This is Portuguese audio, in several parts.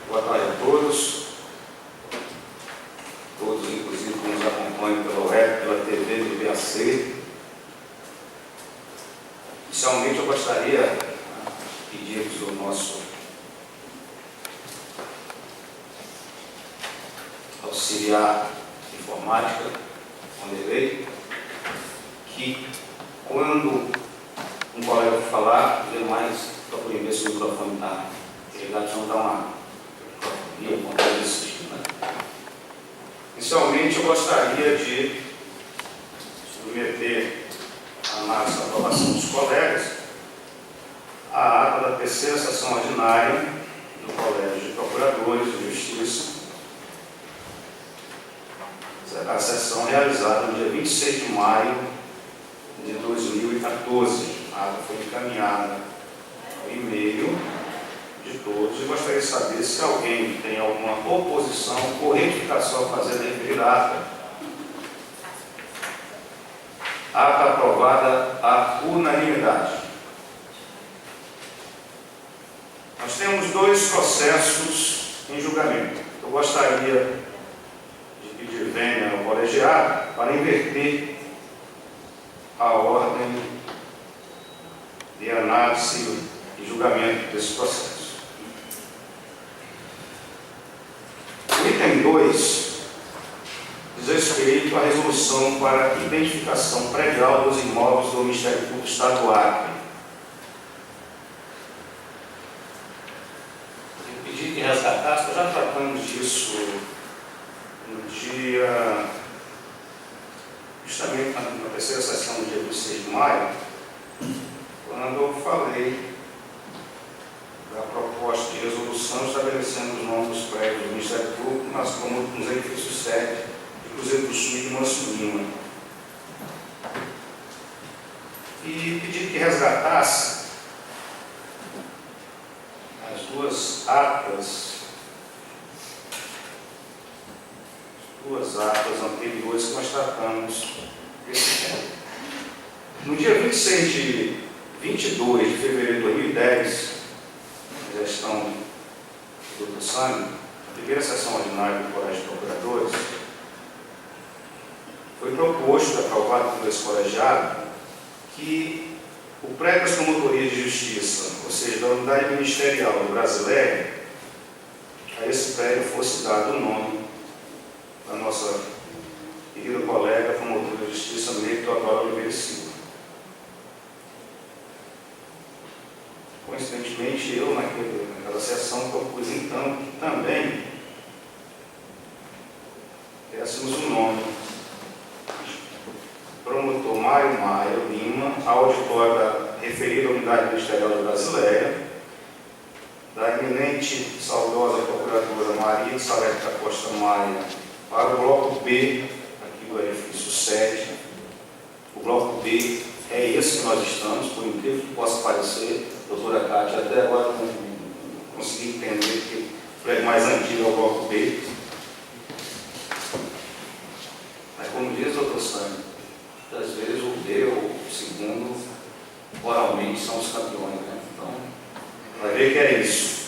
Boa tarde a todos, inclusive que nos acompanham pela web, pela TV do BAC. Inicialmente eu gostaria de pedir ao nosso auxiliar de informática, Wanderlei, que quando um colega falar, os demais procurem ver se o microfone está ligado, senão dá uma microfonia, Inicialmente eu gostaria de submeter a análise da aprovação dos colegas a ata da terceira sessão ordinária do Colégio de Procuradores de Justiça, a sessão realizada no dia 26 de maio de 2014. A ata foi encaminhada ao e-mail de todos e gostaria de saber se alguém tem alguma oposição ou retificação a fazer da referida ata. Ata aprovada à unanimidade. Nós temos dois processos em julgamento. Eu gostaria de pedir vênia ao colegiado para inverter a ordem de análise e julgamento desse processo. O item 2 diz respeito à resolução para identificação predial dos imóveis do Ministério Público do Estado do Acre. Eu pedi que resgatasse, nós já tratamos disso no dia, justamente na terceira sessão do dia 26 de maio, quando eu falei da proposta de resolução estabelecendo os nomes dos prédios do Ministério Público nos edifícios sede de Cruzeiro do Sul e de Manso Lima. E pedi que resgatasse as duas atas anteriores que nós tratamos desse tema. No dia 22 de fevereiro de 2010, na gestão do Dr. Sânio, a primeira sessão ordinária do Colégio de Procuradores, foi proposto, aprovado por esse colegiado, que o prédio das promotorias de justiça, ou seja, da unidade ministerial do Brasileiro, a esse prédio fosse dado o nome da nossa querida colega promotora de justiça, Meire Teodoro Oliveira Silva. Coincidentemente, eu, naquela sessão, propus então que também dessemos o nome promotor Mário Maia Lima, auditor da referida unidade ministerial da Brasileira, da eminente saudosa procuradora Maria de Salete da Costa Maia, para o bloco B, aqui do edifício 7. O bloco B é esse que nós estamos, por incrível que possa parecer. Doutora Cátia, até agora não consegui entender que o prédio mais antigo é o bloco B. Mas como diz o doutor Sânio, às vezes o B ou o segundo, oralmente, são os campeões, né? Então, vai ver que é isso.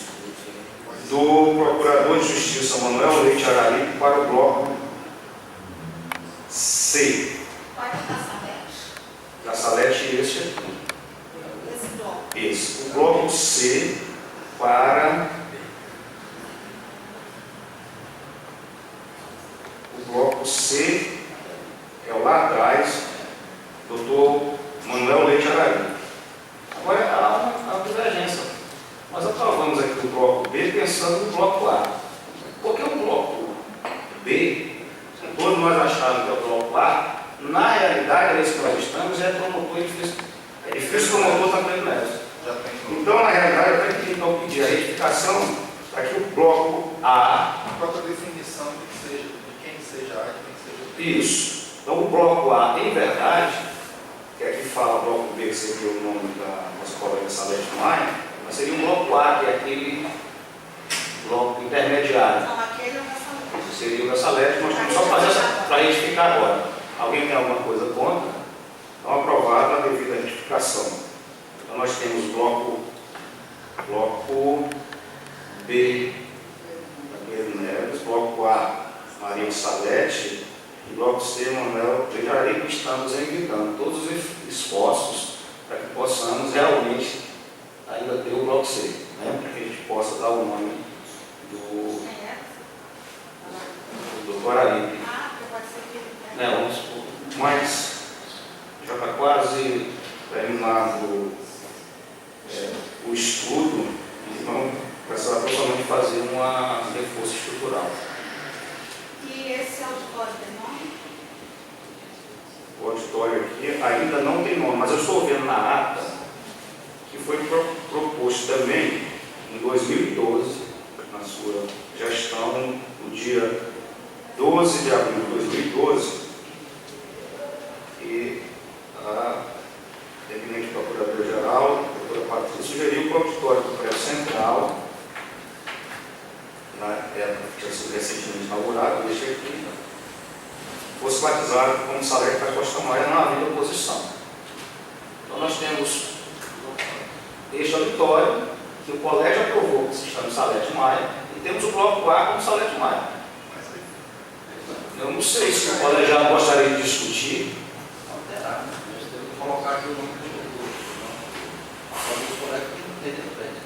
Do Procurador de Justiça Manuel Leite Araripe para o bloco C. Da Salete, esse aqui. Esse. O bloco C para o bloco C é o lá atrás, doutor Manuel Leite Araripe. Agora há uma divergência. Nós aprovamos aqui o bloco B pensando no bloco A. Porque o bloco B, todos nós achávamos que é o bloco A, na realidade, nesse que nós estamos, é promotor edifício promotor Tancredo Neves. Então, na realidade, eu tenho que então pedir a retificação para que o bloco A. A própria definição de quem seja A e quem seja B. Isso. Então, o bloco A, em verdade, que aqui fala o bloco B, que seria o nome da nossa colega Salete Maia, mas seria um bloco A, que é aquele bloco intermediário. Não, aquele é o da Salete. Seria o da Salete, nós temos só fazer essa para retificar agora. Alguém tem alguma coisa contra? Então, aprovada a devida retificação. Então, nós temos bloco B reivindicando todos os esforços para que possamos realmente ainda ter o bloco C, né? Para que a gente possa dar o nome do Dr. Aline. Né, mas já está quase terminado o estudo, então precisava totalmente fazer um reforço estrutural. E esse auditório tem nome? O auditório aqui ainda não tem nome, mas eu estou vendo na ata que foi proposto também em 2012, na sua gestão, no dia 12 de abril de 2012, e a eminente procuradora-geral, a doutora Patrícia, sugeriu que o auditório do prédio central, na época que tinha sido recentemente inaugurado, deixa aqui, fosse batizado como Salete da Costa Maia, não havia oposição. Então nós temos este auditório, que o colégio aprovou que se chama Salete Maia, e temos o bloco A como Salete Maia. Eu não sei se o colegiado gostaria de discutir. Alterar, nós temos que colocar aqui o nome do grupo. Alguns colegas que não tem de frente.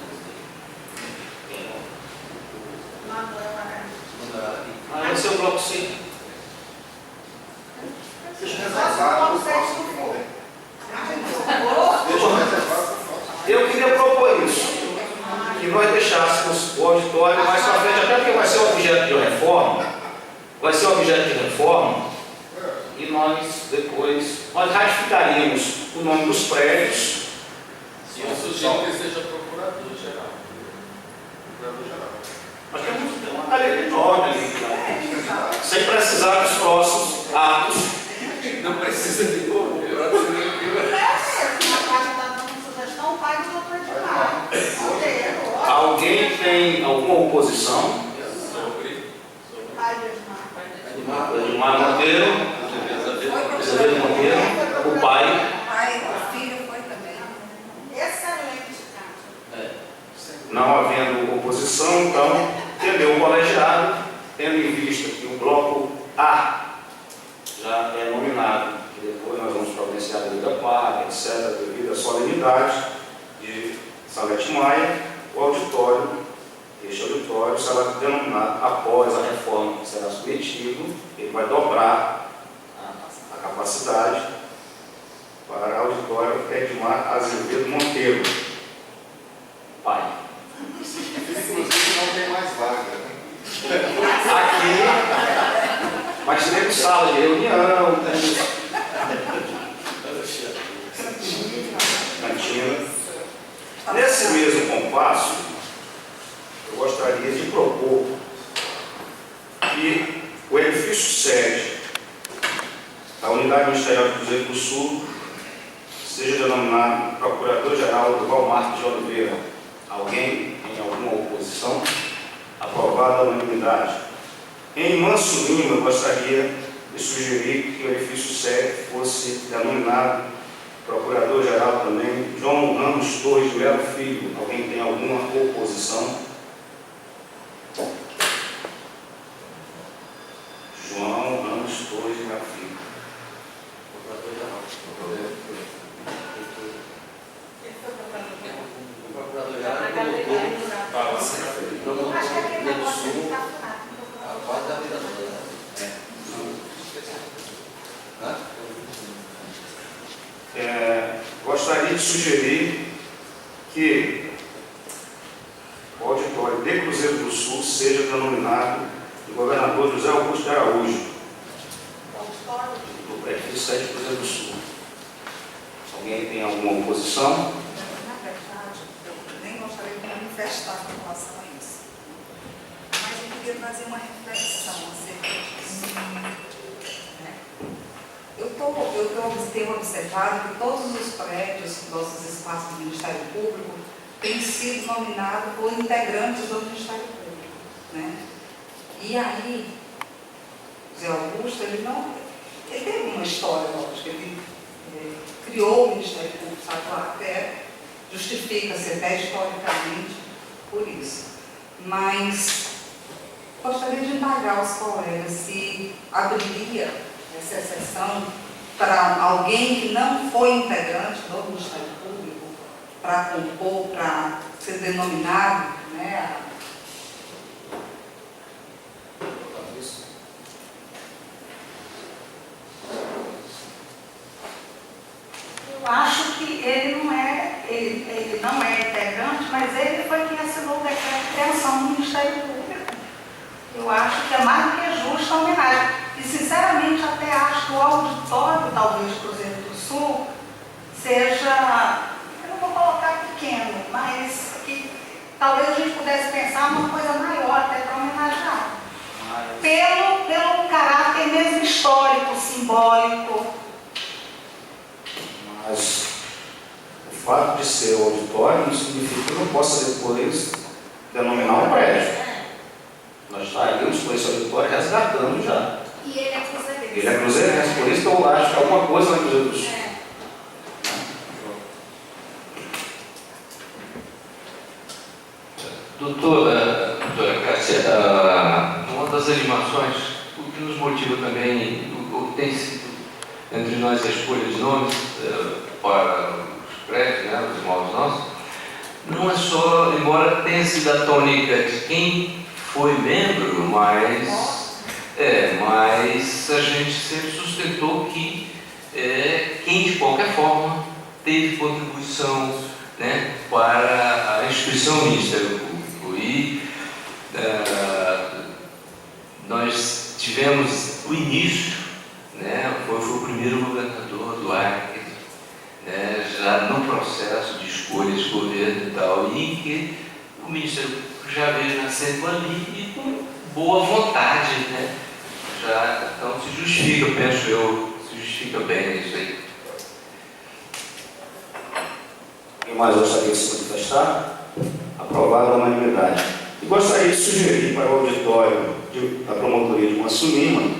Vai ser o bloco C. Deixa eu reservar o próximo que morrer. Deixa eu reservar o próximo. Eu queria propor isso, que nós deixássemos o auditório mais para frente, até porque vai ser objeto de reforma, e nós depois, nós ratificaríamos o nome dos prédios. E eu sugiro que seja procurador-geral. Procurador-geral. Nós temos uma galeria enorme ali, né? Sem precisar dos próximos atos. Não precisa de novo. Alguém tem alguma oposição? Edmar Monteiro, Azevedo Monteiro, o pai. O filho foi também. Excelente, cara. Não havendo oposição, então, entendeu o colegiado, tendo em vista que o bloco A já é nominado, e depois nós vamos providenciar a devida paga, etc., devido à solenidade de Salete Maia, o auditório, este auditório será denominado após a reforma que será submetido, ele vai dobrar a capacidade para auditório Edmar Azevedo Monteiro, pai. Inclusive não tem mais vaga. Aqui, mas temos sala de reunião, cantina. Nesse mesmo compasso, eu gostaria de propor que o edifício sede da Unidade Ministerial de Cruzeiro do Sul seja denominado Procurador-Geral Durval Marques de Oliveira. Alguém em alguma oposição? Aprovado a unanimidade. Em Manso Lima, eu gostaria de sugerir que o edifício sede fosse denominado Procurador-Geral também João Ramos Torres de Melo Filho. Alguém tem alguma oposição? João Ramos Torres de Melo Filho. Acho que aquele negócio ali está A parte da vida toda. Gostaria de sugerir que o auditório de Cruzeiro do Sul seja denominado de governador José Augusto de Araújo, do prefeito sede de Cruzeiro do Sul. Alguém tem alguma oposição? Na verdade, eu nem gostaria de manifestar com relação a isso. Mas eu queria fazer uma reflexão acerca disso. Tenho observado que todos os prédios, nossos espaços do Ministério Público, têm sido nominados por integrantes do Ministério Público. Né? E aí, Zé Augusto, ele teve uma história, lógico, ele criou o Ministério Público, sabe lá, até justifica-se até historicamente por isso. Mas gostaria de indagar os colegas se abriria essa exceção para alguém que não foi integrante do Ministério Público, para compor, para ser denominado, né? Eu acho que ele não é integrante, mas ele foi quem assinou o decreto de criação do Ministério Público. Eu acho que é mais do que justa a homenagem. E, sinceramente, até acho que o auditório, talvez, do Cruzeiro do Sul, seja, eu não vou colocar pequeno, mas que talvez a gente pudesse pensar numa coisa maior até para homenagear. Pelo caráter mesmo histórico, simbólico. Mas o fato de ser auditório não significa que eu não possa depois denominar um prédio. Nós estaríamos com esse auditório resgatando já. E ele é cruzeirense. Ele é cruzeirense, por isso que eu acho que alguma coisa na Cruzeiro do Sul. Doutora Cássia, uma das animações, o que nos motiva também, o que tem sido entre nós a escolha de nomes para os prédios, né, os imóveis nossos, não é só, embora tenha sido a tônica de quem foi membro, mas a gente sempre sustentou que quem de qualquer forma teve contribuição, né, para a instituição do Ministério Público. E nós tivemos o início, né, foi o primeiro governador do Acre, né, já no processo de escolha de governo e tal, e que o Ministério Público já veio nascendo ali e com boa vontade, né, já, então se justifica, penso eu, se justifica bem isso aí. Quem mais gostaria de se manifestar? Aprovado a unanimidade. E gostaria de sugerir para o auditório da promotoria de Manso Lima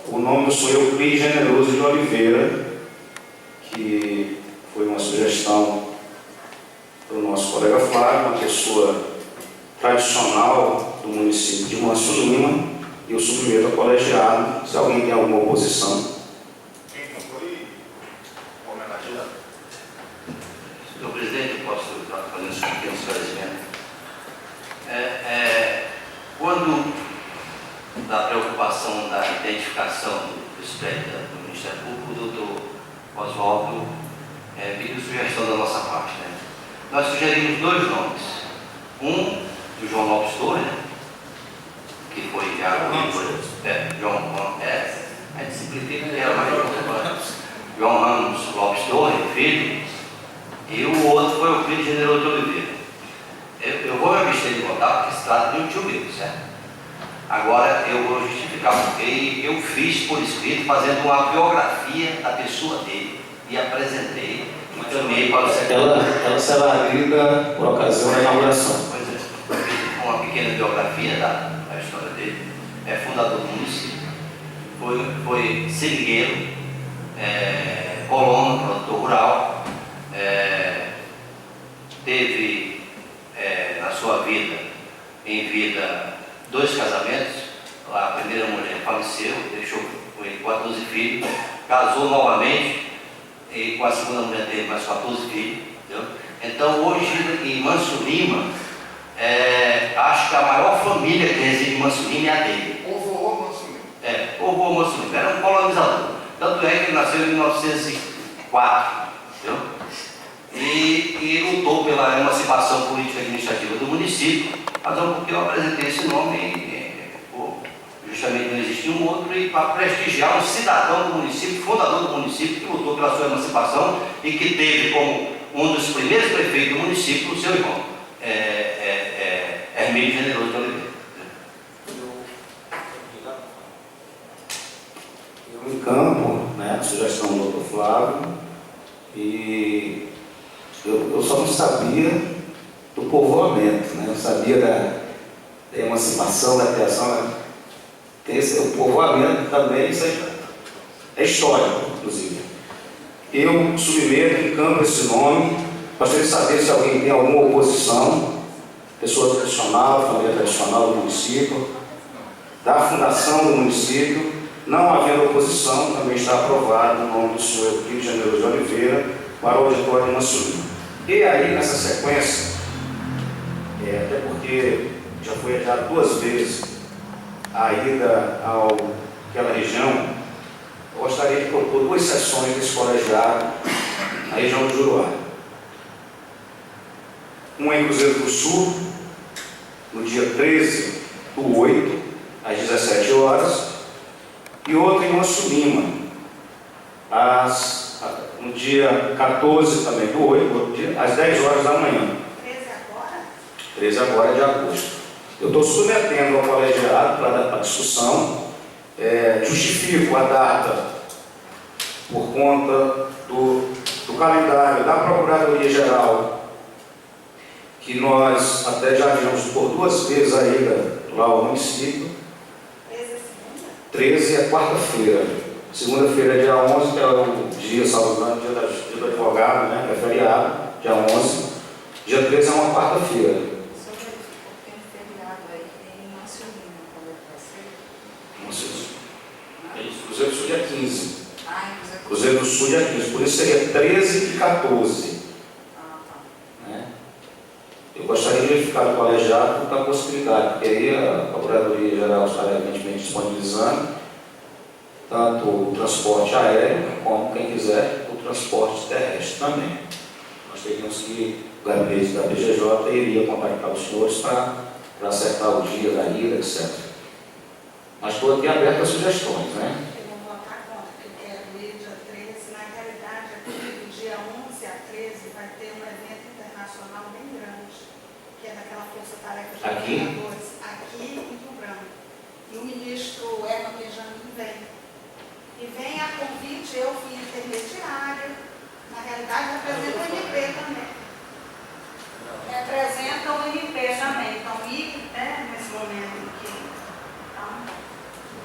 o nome do senhor Euclides Generoso de Oliveira, que foi uma sugestão do nosso colega Flávio, uma pessoa tradicional do município de Manso Lima, e eu submeto ao colegiado, se alguém tem alguma oposição. Quem não foi homenageado? Senhor presidente, eu posso estar fazendo um pequeno esclarecimento. Quando da preocupação da identificação dos prédios do Ministério Público, o doutor Oswaldo pediu sugestão da nossa parte. Né? Nós sugerimos dois nomes. Um, do João Lopes Torres, que foi já a gente simplifica que era mais João Ramos Lopes Torres, filho, e o outro foi o Euclides Generoso de Oliveira. Eu vou me abster de votar porque se trata de um tio meu, certo? Agora eu vou justificar porque eu fiz por escrito, fazendo uma biografia da pessoa dele e apresentei e também para o secretário. Ela será abrida por ocasião da inauguração. Pois é, eu fiz uma pequena biografia da história dele. É fundador do município, foi seringueiro, colono, produtor rural, teve na sua vida, em vida, 2 casamentos. A primeira mulher faleceu, deixou 14 filhos, casou novamente e com a segunda mulher teve mais 14 filhos. Entendeu? Então hoje em Manso Lima, acho que a maior família que reside em Manso Lima é a dele. Povoou Manso Lima. Povoou Manso Lima, era um colonizador. Tanto é que ele nasceu em 1904, entendeu? E lutou pela emancipação política e administrativa do município, razão porque eu apresentei esse nome, justamente não existia um outro, e para prestigiar um cidadão do município, fundador do município, que lutou pela sua emancipação e que teve como um dos primeiros prefeitos do município o seu irmão, Hermínio Generoso de Oliveira. Eu encampo, né, a sugestão do Dr. Flávio, e eu só não sabia do povoamento, né? Eu sabia da emancipação, da criação, né? O povoamento também, isso é histórico, inclusive. Eu submeto, encampo esse nome, gostaria de saber se alguém tem alguma oposição, pessoa tradicional, família tradicional do município, da fundação do município, Não havendo oposição, também está aprovado o nome do senhor Euclides Generoso de Oliveira para o auditório Mansulino. E aí, nessa sequência, até porque já foi adiado 2 vezes a ida àquela região, eu gostaria de propor 2 sessões desse colegiado na região do Juruá. Uma em Cruzeiro do Sul, no dia 13/8, às 17 horas, e outra em Manso Lima, no dia 14 também do 8, às 10 horas da manhã. 13 agora? 13 agora de agosto. Eu estou submetendo ao colegiado para a discussão, justifico a data por conta do calendário da Procuradoria-Geral, que nós até já vimos por 2 vezes a ida lá ao município. 13 é quarta-feira. Segunda-feira é dia 11, que é o dia, salvo engano, dia do advogado, né, que é feriado, dia 11. Dia 13 é uma quarta-feira. Só verificou que tem feriado aí em Mansulino, quando é que vai ser? É isso, Cruzeiro do Sul dia 15. Inclusive. Cruzeiro do Sul dia 15, por isso seria 13 e 14. Tá. Né? Eu gostaria de verificar o colegiado com a possibilidade, porque aí a Procuradoria-Geral estará evidentemente disponibilizando tanto o transporte aéreo, como quem quiser o transporte terrestre também. Nós teríamos que, o gabinete da PGJ iria contactar os senhores para acertar o dia da ida, etc. Mas estou aqui aberto a sugestões, né? Eu vou votar contra, porque eu quero ir dia 13. Na realidade, aqui do dia 11 a 13 vai ter um evento internacional bem grande, que é daquela força-tarefa de Aqui? governadores, aqui em Rio Branco. E o ministro Herman Benjamin vem. E vem a convite, eu fui intermediária, na realidade representa o MP também. Representa o MP também. Então, e nesse momento em que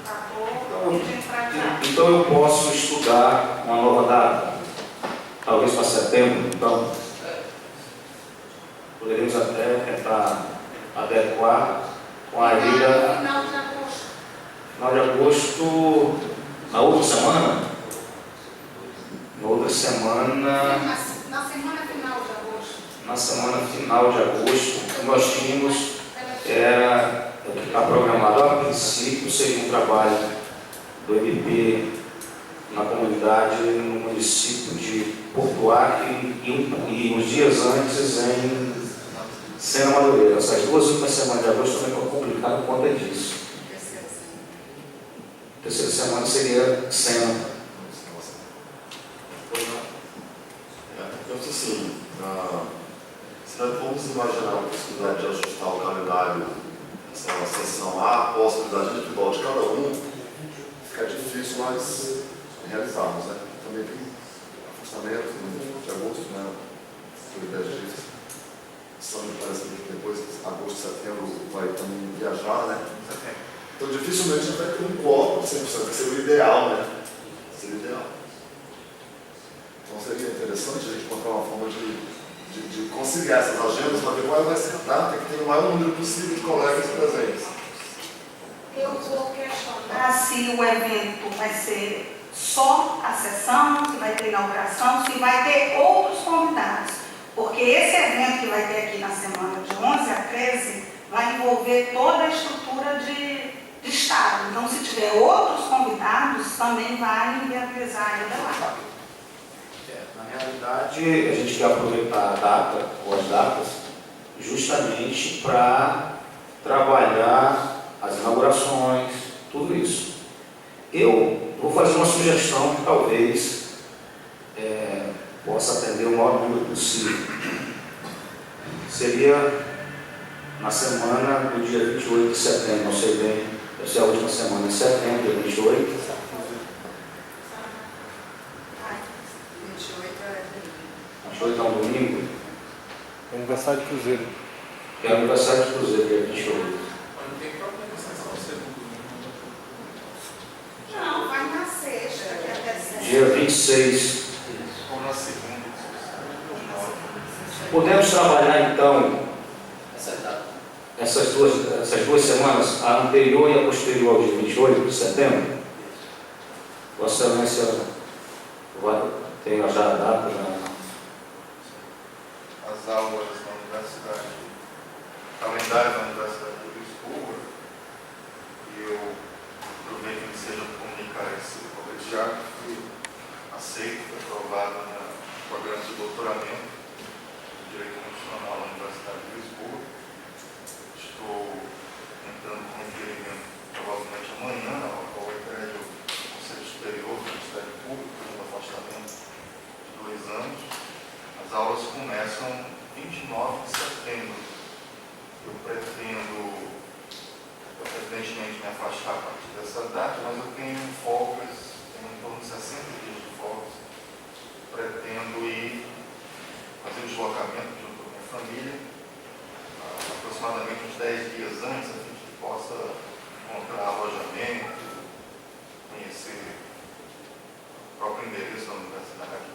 estou pedindo para cá. Então eu posso estudar uma nova data, talvez para setembro, então poderíamos até tentar adequar com a ida. Final de agosto. Final de agosto, na outra semana? Na outra semana. Na semana final de agosto. Na semana final de agosto, nós tínhamos, está programado a princípio, seria um trabalho do MP na comunidade, no município de Porto Acre e uns dias antes em Sena Madureira. Essas 2 últimas semanas de agosto também foi complicado por conta disso. Terceira semana seria Sena. Eu penso assim, se nós vamos imaginar a possibilidade de ajustar o calendário dessa sessão à possibilidade individual de cada um, fica difícil nós realizarmos, né? Também tem afastamento de agosto, né? Por ideia de São parece que depois, agosto, setembro, vai também viajar, né? Então, dificilmente a gente vai ter um quórum de 100%, que seria o ideal, né? Seria o ideal. Então, seria interessante a gente encontrar uma forma de conciliar essas agendas para ver qual vai ser a data que tem o maior número possível de colegas presentes. Eu vou questionar se o evento vai ser só a sessão, se vai ter inauguração, se vai ter outros convidados. Porque esse evento que vai ter aqui na semana de 11 a 13 vai envolver toda a estrutura de Estado. Então, se tiver outros convidados, também vai inviabilizar ainda lá. Na realidade, a gente quer aproveitar a data, ou as datas, justamente para trabalhar as inaugurações, tudo isso. Eu vou fazer uma sugestão que talvez possa atender o maior número possível. Seria na semana do dia 28 de setembro, não sei bem, deve ser a última semana de setembro, dia 28. 28 é domingo. 28 é um domingo. É aniversário de Cruzeiro. Que é o aniversário de Cruzeiro, dia 28. Não tem problema sensação segundo. Não, vai na sexta, que é até Dia 26. Ou na segunda. Podemos trabalhar então Essa é a data. essas duas semanas, a anterior e a posterior ao dia 28 de setembro? Vossa Excelência tem já a data, né? As aulas na universidade, calendário da Universidade de Lisboa, e eu aproveito que seja comunicar esse colegiado que aceito, foi aprovado no programa de doutoramento de Direito Constitucional na Universidade de Lisboa. Estou entrando com requerimento provavelmente amanhã, ao requerer do Conselho Superior do Ministério Público, no afastamento de 2 anos. As aulas começam 29 de setembro. Eu pretendo, evidentemente, me afastar a partir dessa data, mas eu tenho folgas, tenho em torno de 60 dias de folgas. Pretendo ir fazer o deslocamento junto com a minha família, aproximadamente uns 10 dias antes, a gente possa encontrar alojamento, conhecer o próprio endereço da universidade.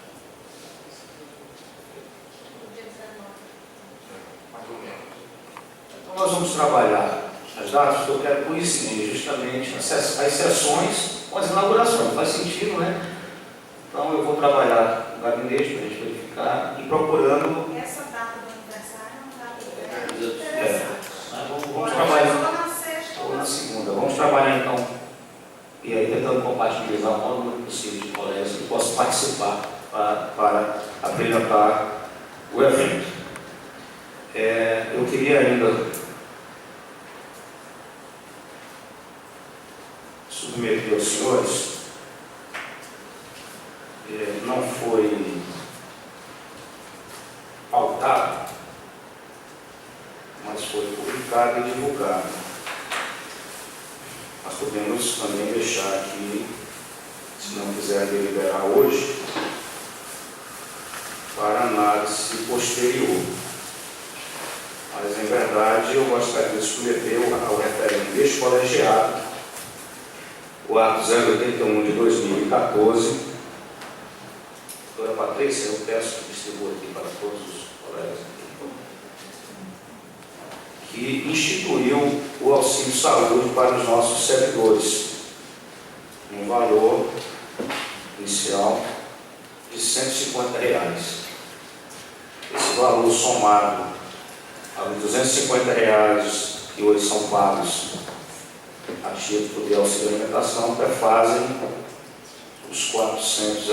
Mais ou menos. Então nós vamos trabalhar as datas, eu quero coincidir justamente as sessões com as inaugurações. Faz sentido, né? Então eu vou trabalhar no gabinete para a gente verificar e procurando. Essa data do aniversário é uma data interessante. Vamos trabalhar na sexta ou na segunda. Vamos trabalhar então, e aí tentando compatibilizar o maior número possível de colegas que possam participar para apresentar o evento. Eu queria ainda submeter aos senhores, não foi pautado, mas foi publicado e divulgado. Nós podemos também deixar aqui, se não quiser deliberar hoje, para análise posterior. Mas, em verdade, eu gostaria de submeter ao referendo deste colegiado o ato 081 de 2014. Doutora Patrícia, eu peço que distribua aqui para todos os colegas que instituiu o auxílio saúde para os nossos servidores, um valor inicial de R$ 150. Esse valor somado aos R$ 250 que hoje são pagos a título de auxílio alimentação, prefazem os R$ 400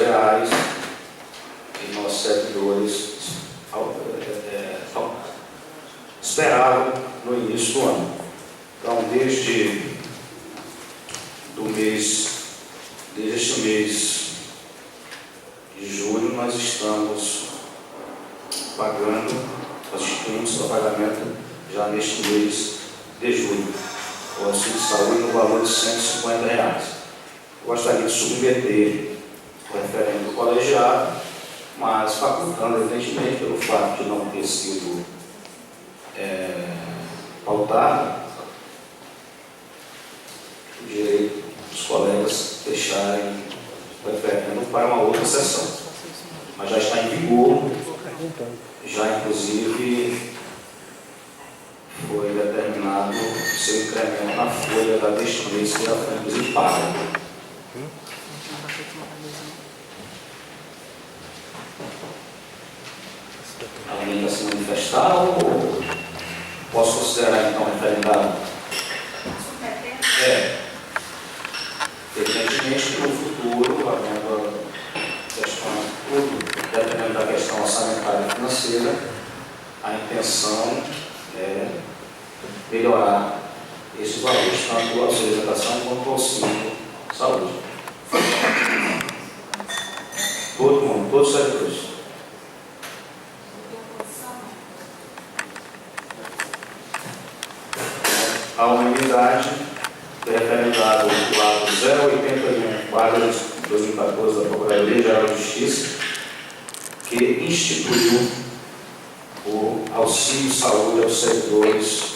que nossos servidores esperavam no início do ano. Então, desde este mês de julho, nós estamos pagando, nós instituímos o pagamento já neste mês de julho, o auxílio de saúde no valor de R$ 150. Eu gostaria de submeter o referendo do colegiado, mas facultando, evidentemente, pelo fato de não ter sido pautado, o direito dos colegas deixarem o referendo para uma outra sessão. Mas já está em vigor, já inclusive foi determinado o seu incremento na folha deste mês, que já foi inclusive paga. Alguém quer se manifestar ou posso considerar então referendado? Evidentemente que no futuro, havendo questão, dependendo da questão orçamentária e financeira, a intenção é melhorar esses valores, tanto o auxílio alimentação quanto o auxílio saúde. Todo mundo, todos os servidores. A unanimidade foi referendado o ato 081, 2014 da Procuradoria-Geral de Justiça, que instituiu o auxílio saúde aos servidores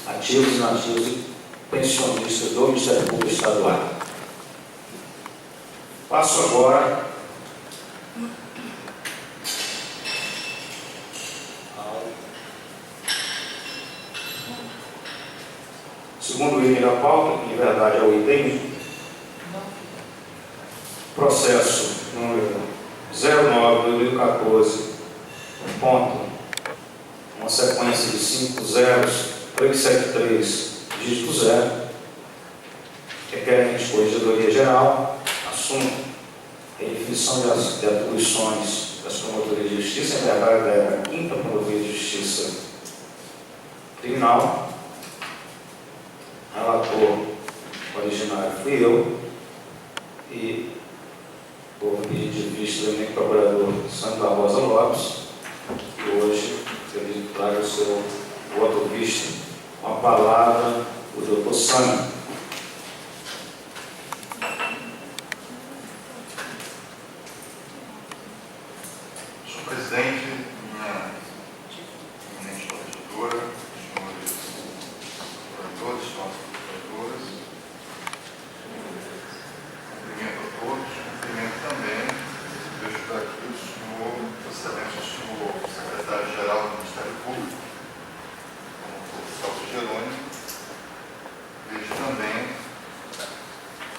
ativos, inativos e pensionistas do Ministério Público Estadual. Passo agora ao segundo item da pauta, que em verdade é o item 1. processo número 09/2014, ponto, uma sequência de 5 zeros, 373, dígito 0, requerente Corregedoria Geral, assunto, redefinição de atribuições das promotorias de justiça, em verdade da 5ª Promotoria de Justiça Criminal. Relator originário fui eu, e por pedido de vista do meu procurador Sandro Barbosa Lopes, que hoje ele traga o seu voto visto com a palavra o doutor Sandro. Senhor presidente, minha eminente corregedora, senhores procuradores, senhoras procuradoras, cumprimento a todos, cumprimento também, vejo daqui o senhor, excelência, o senhor secretário-geral do Ministério Público, como o Celso Jerônimo, vejo também,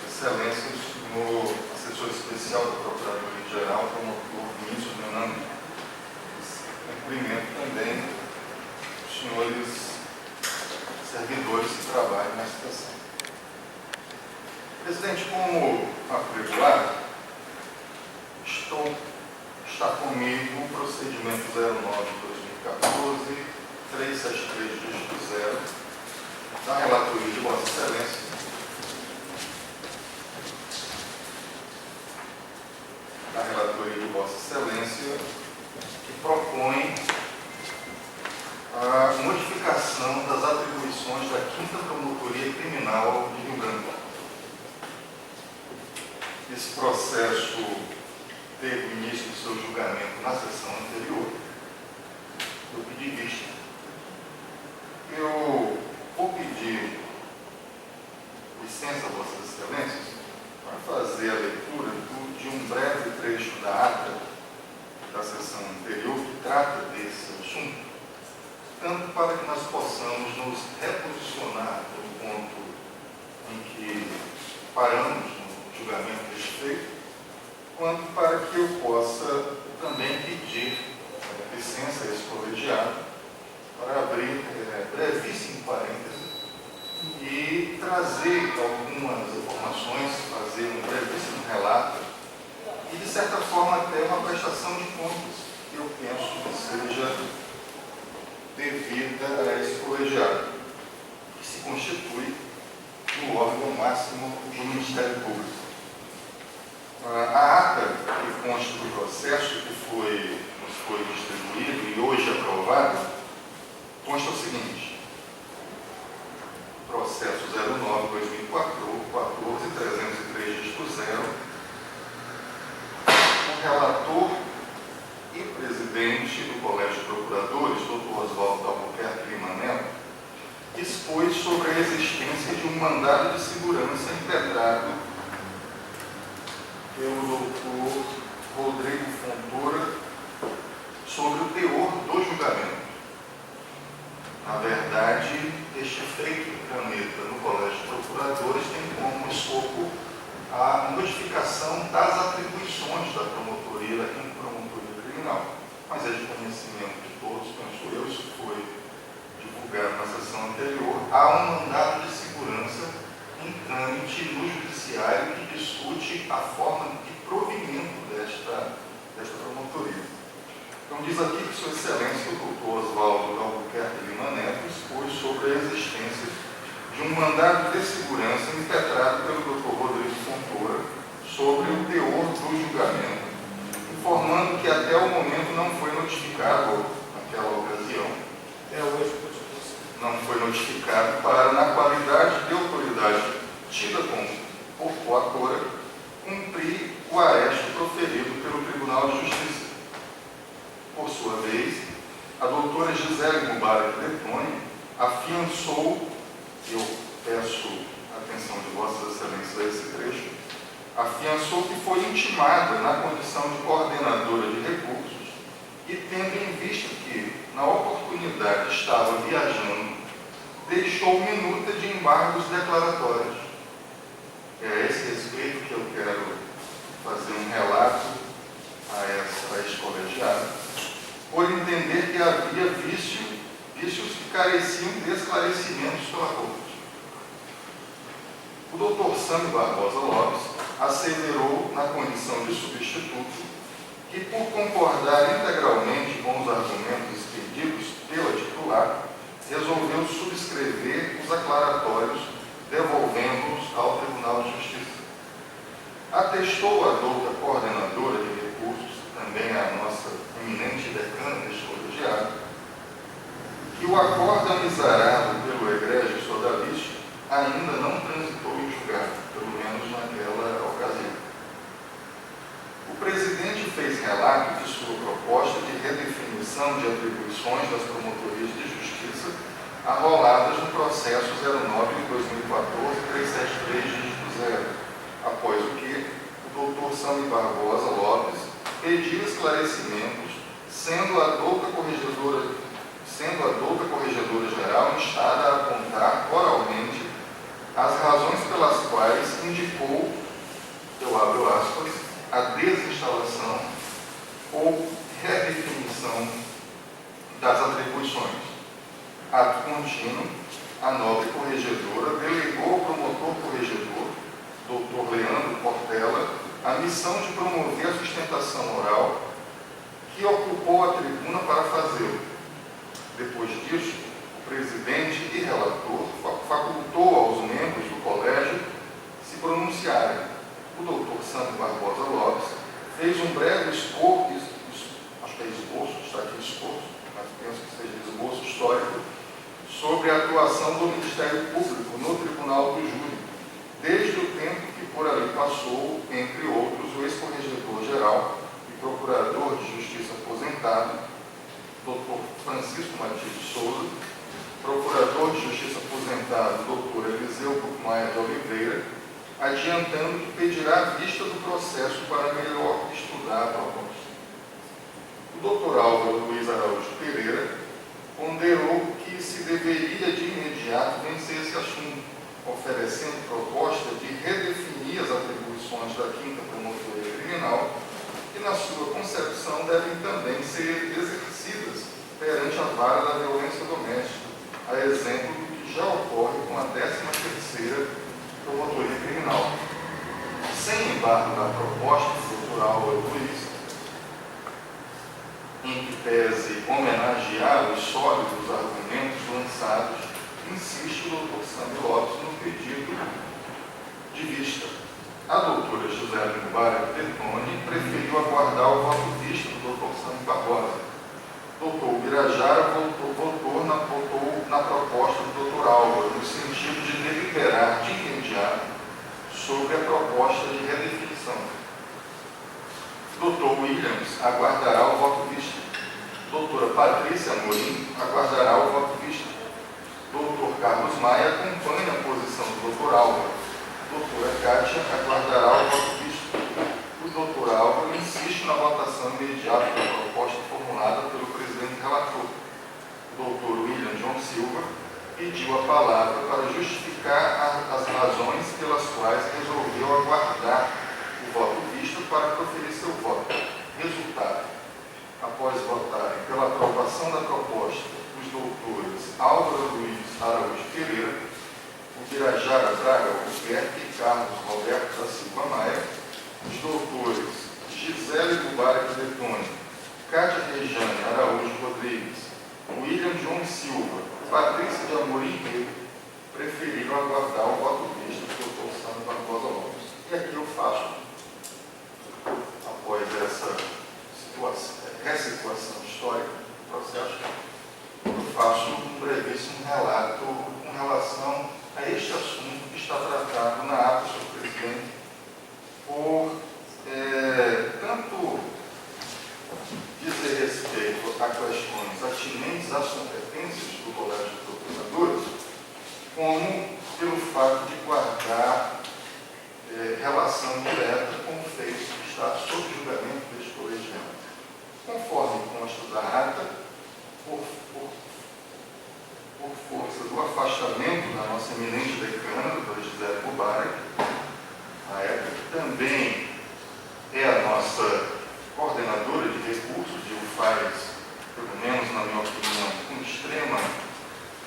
excelência, o senhor assessor especial da Procuradoria-Geral, promotor Vinícius Menando. Cumprimento também os senhores servidores que trabalham na estação. Presidente, como apregoado, está comigo o procedimento 09/2014, 373, dígito 0, da relatoria de Vossa Excelência, que propõe a modificação das atribuições da 5ª Promotoria Criminal de Rio Branco. Esse processo teve início do seu julgamento na sessão anterior. Eu pedi vista. Eu vou pedir licença a Vossas Excelências para fazer a leitura de um breve trecho da ata da sessão anterior que trata desse assunto, tanto para que nós possamos nos reposicionar no ponto em que paramos no julgamento deste feito, quanto para que eu possa também pedir licença a esse colegiado para abrir brevíssimo parêntese e trazer algumas informações, fazer um brevíssimo relato e, de certa forma, até uma prestação de contas que eu penso que seja devida a esse colegiado, que se constitui no órgão máximo do Ministério Público. A ata que consta do processo que nos foi distribuído e hoje aprovado consta o seguinte: processo 09/2014, 303, dígito 0, o relator e presidente do Colégio de Procuradores, Dr. Oswaldo Albuquerque Lima Neto, expôs sobre a existência de um mandado de segurança impetrado pelo Dr. Rodrigo Fontoura sobre o teor do julgamento. Na verdade, este feito do planeta no Colégio de Procuradores tem como escopo a modificação das atribuições da promotoria, da 5ª Promotoria Criminal. Mas é de conhecimento de todos, penso eu, isso foi divulgado na sessão anterior, há um mandado de segurança em trâmite no Judiciário que discute a forma de provimento desta promotoria. Então, diz aqui que Sua Excelência, o Dr. Oswaldo Albuquerque Lima Neto, expôs sobre a existência de um mandado de segurança impetrado pelo Dr. Rodrigo Fontoura sobre o teor do julgamento, informando que até o momento não foi notificado, naquela ocasião, não foi notificado para, na qualidade de autoridade tida como coatora, cumprir o aresto proferido pelo Tribunal de Justiça. Por sua vez, a doutora Gisele Mubarak Letone afiançou, eu peço a atenção de Vossas Excelências a esse trecho, afiançou que foi intimada na condição de coordenadora de recursos e, tendo em vista que, na oportunidade, estava viajando, deixou minuta de embargos declaratórios. É a esse respeito que eu quero fazer um relato a essa ex-colegiada, por entender que havia vícios que careciam de esclarecimentos pela corte. O Dr. Sami Barbosa Lopes asseverou, na condição de substituto, que, por concordar integralmente com os argumentos expedidos pela titular, resolveu subscrever os aclaratórios, devolvendo-os ao Tribunal de Justiça. Atestou a douta coordenadora de recursos, também a nossa eminente decana deste colegiado, que o acórdão exarado pelo egrégio sodalista ainda não transitou em julgado, pelo menos naquela ocasião. O presidente fez relato de sua proposta de redefinição de atribuições das promotorias de justiça arroladas no processo 09/2014-373-0, após o que o Dr. Sami Barbosa Lopes pediu esclarecimentos, sendo a douta corregedora-geral instada a apontar oralmente as razões pelas quais indicou, eu abro aspas, a desinstalação ou redefinição das atribuições. Ato contínuo, a nobre corregedora delegou ao promotor corregedor, Dr. Leandro Portela, a missão de promover a sustentação oral, que ocupou a tribuna para fazê-lo. Depois disso, o presidente e relator facultou aos membros do colégio se pronunciarem. O Dr. Sami Barbosa Lopes fez um breve esboço, acho que é esboço, está aqui esboço, mas penso que seja esboço histórico, sobre a atuação do Ministério Público no Tribunal do Júri, desde o tempo que por ali passou, entre outros, o ex-corregedor-geral e procurador de justiça aposentado, Dr. Francisco Matias de Souza, procurador de justiça aposentado, Dr. Eliseu Buchmaia de Oliveira, adiantando que pedirá a vista do processo para melhor estudar a proposta. O Dr. Álvaro Luiz Araújo Pereira ponderou que se deveria de imediato vencer esse assunto, oferecendo proposta de redefinir as atribuições da 5ª Promotoria Criminal, que na sua concepção devem também ser exercidas perante a vara da violência doméstica, a exemplo do que já ocorre com a 13ª Promotoria Criminal. Sem embargo, na proposta do Dr. Álvaro Luiz, em que pese homenagear os sólidos argumentos lançados, insiste o Dr. Sami Lopes no pedido de vista. A doutora Gisele Mubarak Bertoni preferiu aguardar o voto vista do Dr. Sami Barbosa. Dr. Ubirajara votou na proposta do Dr. Álvaro, no sentido de deliberar de imediato sobre a proposta de redefinição. Dr. Williams aguardará o voto vista. Doutora Patrícia Amorim aguardará o voto vista. Dr. Carlos Maia acompanha a posição do Dr. Álvaro. Doutora Kátia aguardará o voto vista. O Dr. Álvaro insiste na votação imediata da proposta formulada pelo presidente relator. O Dr. William John Silva pediu a palavra para justificar as razões pelas quais resolveu aguardar o voto visto para proferir seu voto. Resultado: após votarem pela aprovação da proposta os doutores Álvaro Luiz Araújo Pereira, Ubirajara Braga Albuquerque e Carlos Roberto da Silva Maia, os doutores Gisele Mubarak Bertoni, Cátia Rejane Araújo Rodrigues, William João Silva, Patrícia de Amorim Pedro, preferiram aguardar o voto visto do Dr. Sami Barbosa Lopes. E aqui eu faço, após essa situação histórica do processo, eu faço um brevíssimo relato com relação a este assunto que está tratado na ata, Sr. Presidente, por tanto dizer respeito a questões atinentes às competências do Colégio de Procuradores, como pelo fato de guardar relação direta com o feito que está sob julgamento deste colegiado. Conforme consta da ata, por força do afastamento da nossa eminente decana, doutora Gisele Mubarak, na época que também faz, pelo menos na minha opinião, com extrema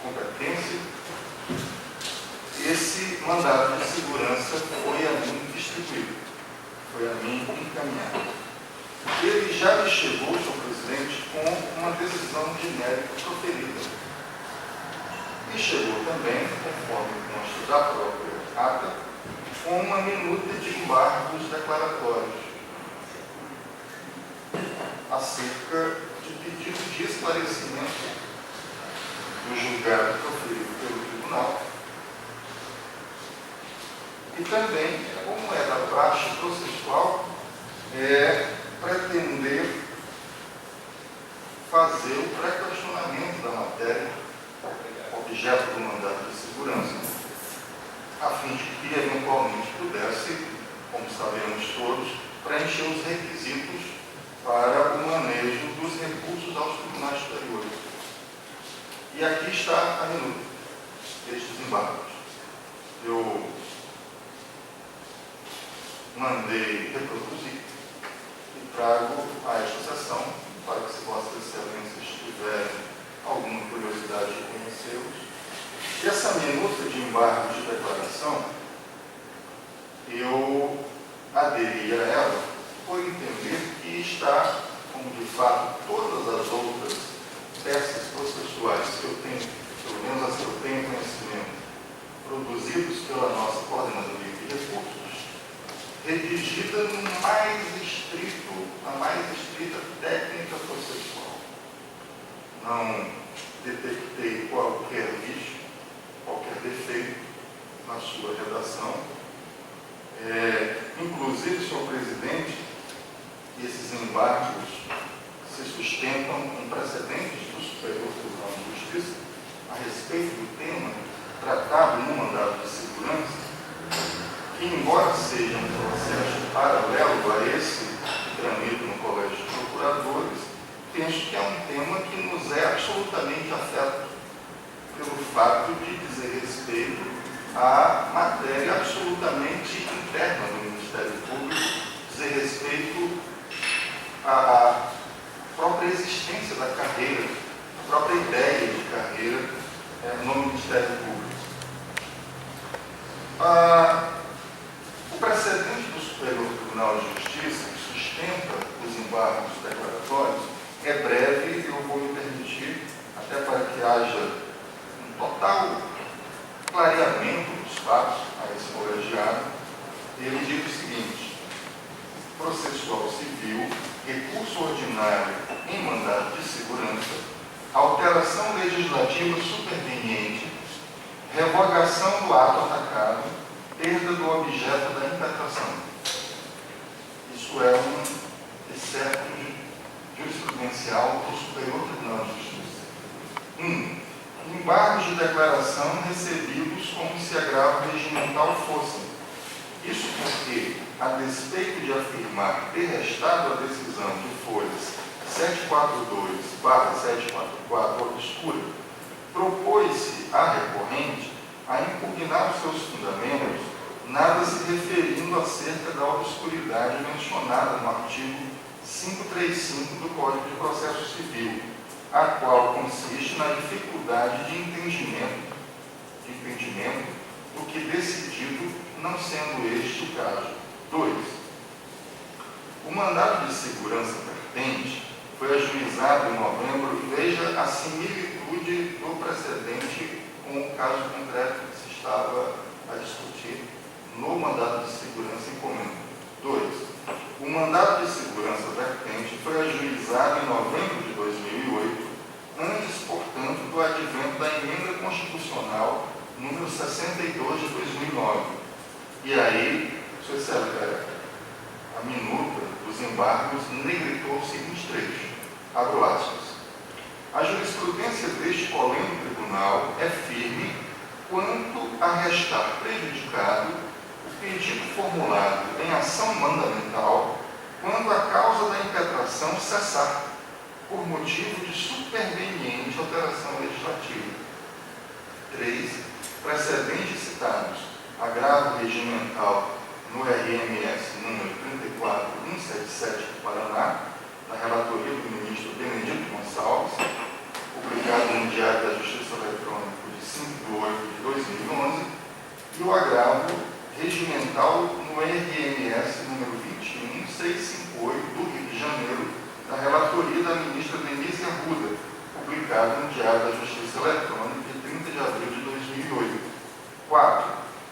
competência, esse mandato de segurança foi a mim distribuído, foi a mim encaminhado. Ele já me chegou, senhor presidente, com uma decisão genérica proferida. E chegou também, conforme consta da própria ata, com uma minuta de embargos declaratórios acerca de pedido de esclarecimento do julgado proferido pelo tribunal e também, como é da praxe processual, pretender fazer o pré-questionamento da matéria objeto do mandato de segurança, a fim de que eventualmente pudesse, como sabemos todos, preencher os requisitos para o manejo dos recursos aos tribunais superiores. E aqui está a minuta destes embargos. Eu mandei reproduzir e trago a esta sessão para que, se Vossas Excelências tiverem alguma curiosidade de conhecê-los. E essa minuta de embargo de declaração, eu aderi a ela por entender que está, como de fato todas as outras peças processuais que eu tenho, pelo menos as que eu tenho conhecimento, produzidos pela nossa Coordenadoria de Recursos, redigida no na mais estrita técnica processual. Não detectei qualquer vício, qualquer defeito na sua redação. Inclusive, senhor presidente, esses embargos se sustentam em precedentes do Superior Tribunal de Justiça a respeito do tema tratado no mandado de segurança, que, embora seja um processo paralelo a esse que tramita no Colégio de Procuradores, penso que é um tema que nos é absolutamente afeto, pelo fato de dizer respeito à matéria absolutamente interna do Ministério Público, dizer respeito à própria existência da carreira, à própria ideia de carreira no Ministério Público. O precedente do Superior Tribunal de Justiça, que sustenta os embargos declaratórios, é breve e eu vou me permitir, até para que haja um total clareamento dos fatos a esse colegiado. Ele diz o seguinte: processual civil, recurso ordinário em mandado de segurança, alteração legislativa superveniente, revogação do ato atacado, perda do objeto da impetração. Isso é um excerto jurisprudencial do Superior Tribunal de Justiça. Embargos de declaração recebidos como se agravo regimental fossem. Isso porque, a despeito de afirmar ter restado a decisão de folhas 742/744 obscura, propôs-se a recorrente a impugnar os seus fundamentos, nada se referindo acerca da obscuridade mencionada no artigo 535 do Código de Processo Civil, a qual consiste na dificuldade de entendimento do que decidido, não sendo este o caso. 2. O mandado de segurança pertence foi ajuizado em novembro e veja a similitude do precedente com o caso concreto que se estava a discutir no mandado de segurança em comenda. 2. O mandado de segurança vertente foi ajuizado em novembro de 2008, antes, portanto, do advento da emenda constitucional número 62 de 2009. E aí, a minuta dos embargos negritou o seguinte trecho, abro aspas: a jurisprudência deste polêmico tribunal é firme quanto a restar prejudicado o pedido formulado em ação mandamental quando a causa da impetração cessar, por motivo de superveniente alteração legislativa. 3. Precedentes citados, agravo regimental no RMS número 34177 do Paraná, na relatoria do ministro publicado no Diário da Justiça Eletrônica de 30 de abril de 2008. 4.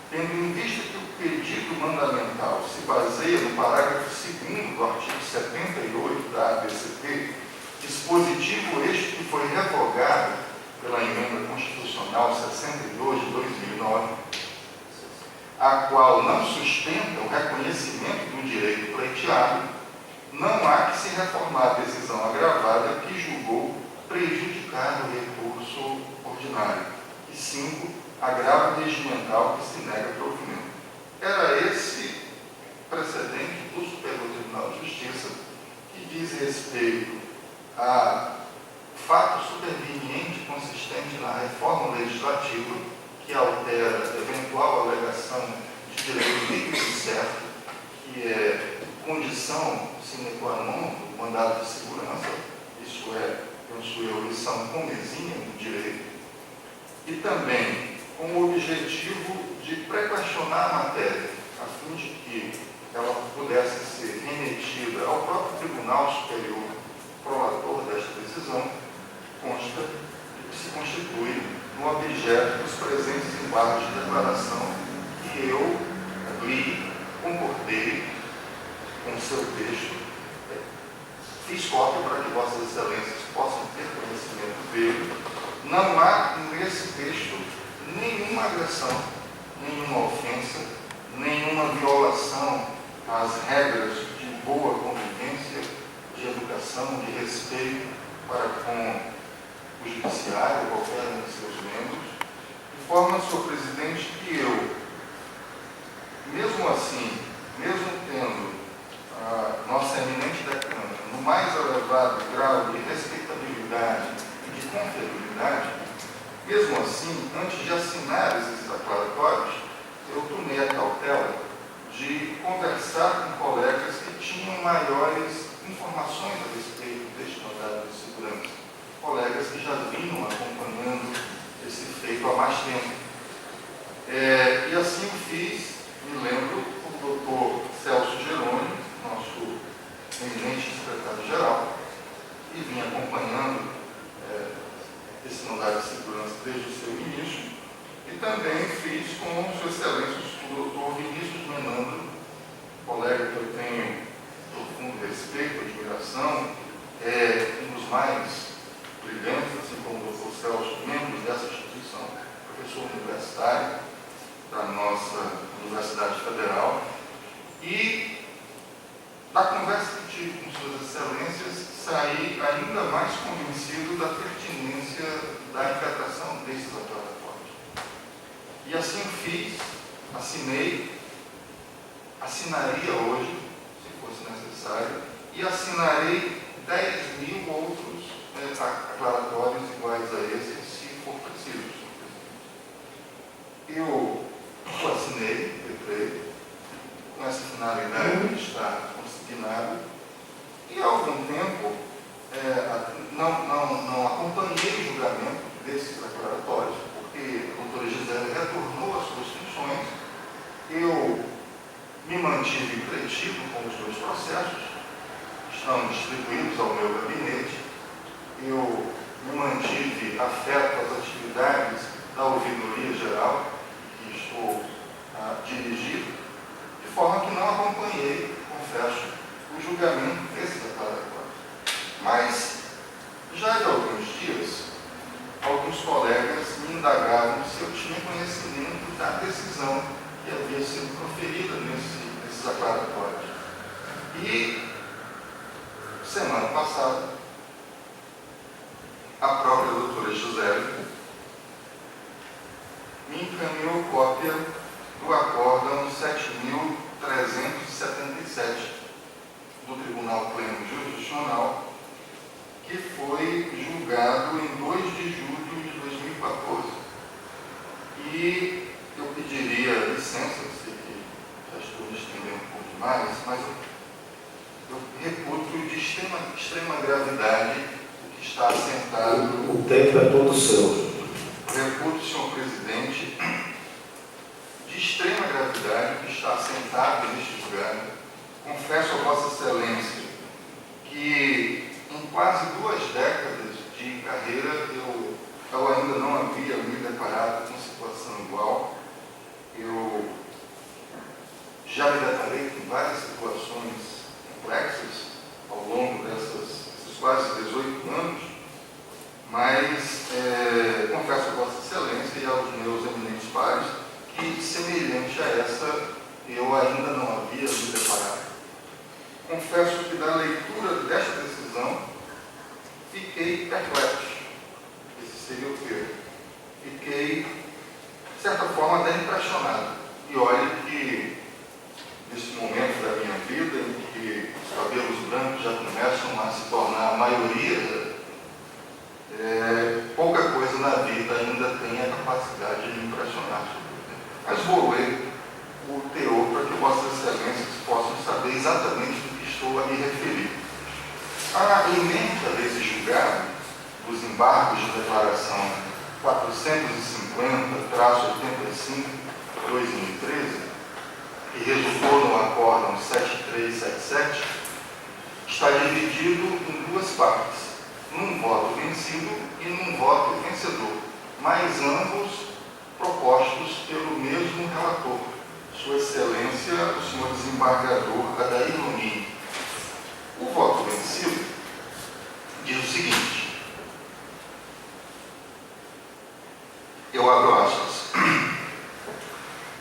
Tendo em vista que o pedido mandamental se baseia no parágrafo 2º do artigo 78 da ABCP, dispositivo este que foi revogado pela Emenda Constitucional 62 de 2009, a qual não sustenta o reconhecimento do direito pleiteado, não há que se reformar a decisão agravada que julgou prejudicar o recurso ordinário. E 5. Agravo regimental que se nega provimento. Era esse precedente do Superior Tribunal de Justiça que diz respeito a fato superveniente consistente na reforma legislativa que altera eventual alegação de direito líquido e certo, que é condição sine qua non do mandado de segurança, isso é, penso eu, lição comezinha do direito, e também com o objetivo de pré-questionar a matéria, a fim de que ela pudesse ser remetida ao próprio Tribunal Superior prolator desta decisão, consta que se constitui no objeto dos presentes embargos de declaração que eu li, concordei com o seu texto, fiz cópia para que Vossas Excelências possam ter conhecimento dele. Não há nesse texto nenhuma agressão, nenhuma ofensa, nenhuma violação às regras de boa convivência, de educação, de respeito para com o judiciário, qualquer um de seus membros, de forma, senhor presidente, que eu, mesmo assim, mesmo tendo a nossa eminente decana no mais elevado grau de respeitabilidade e de confiabilidade, mesmo assim, antes de assinar esses declaratórios, eu tomei a cautela de conversar com colegas que tinham maiores informações a respeito deste mandado de segurança, colegas que já vinham acompanhando esse feito há mais tempo. E assim o fiz, me lembro, o doutor Celso Jerônimo, nosso eminente secretário-geral, e vim acompanhando esse mandado de segurança desde o seu início, e também fiz com Sua Excelência o doutor Vinícius Menandro, colega que eu tenho profundo respeito, admiração, um dos mais brilhantes, assim como o doutor Celso, membros dessa instituição, professor universitário da nossa Universidade Federal, e da conversa que tive com Suas Excelências, saí ainda mais convencido da pertinência da interpretação desses declaratórios. E assim fiz, assinaria hoje, se fosse necessário, e assinarei 10.000 outros declaratórios iguais a esse, se for preciso. Eu assinei, decreto, com essa finalidade de estar consignado, e há algum tempo não acompanhei o julgamento desses declaratórios, porque a doutora Gisele retornou às suas funções, eu me mantive entretido com os dois processos, estão distribuídos ao meu gabinete, eu me mantive afeto às atividades da Ouvidoria Geral, que estou a dirigir, de forma que não acompanhei, confesso, o julgamento desses declaratórios. Mas, já de alguns dias, alguns colegas me indagavam se eu tinha conhecimento da decisão que havia sido proferida nesses declaratórios. E, semana passada, a própria doutora Gisele me encaminhou cópia do acórdão 7.377 do Tribunal Pleno Jurisdicional, que foi julgado em 2 de julho de 2014. E eu pediria licença, eu sei que já estou me estendendo um pouco demais, mas eu reputo de extrema gravidade o que está assentado. O tempo é todo seu. Reputo, senhor presidente, de extrema gravidade o que está assentado neste julgado. Confesso a Vossa Excelência que em quase 2 décadas de de carreira, eu ainda não havia me deparado com situação igual. Eu já me deparei com várias situações complexas ao longo desses quase 18 anos, mas confesso a Vossa Excelência e aos meus eminentes pares que, semelhante a essa, eu ainda não havia me deparado. Confesso que, da leitura desta decisão, fiquei perplexo. Esse seria o termo. Fiquei, de certa forma, até impressionado. E olhe que, nesse momento da minha vida, em que os cabelos brancos já começam a se tornar a maioria, pouca coisa na vida ainda tem a capacidade de me impressionar. Mas vou ler o teor para que Vossas Excelências possam saber exatamente do que estou a me referir. A ementa desse julgado, dos embargos de declaração 450-85/2013, que resultou no acórdão 7377, está dividido em duas partes, num voto vencido e num voto vencedor, mas ambos propostos pelo mesmo relator, Sua Excelência, o senhor desembargador Adair Longini. O voto vencido diz o seguinte, eu abro aspas,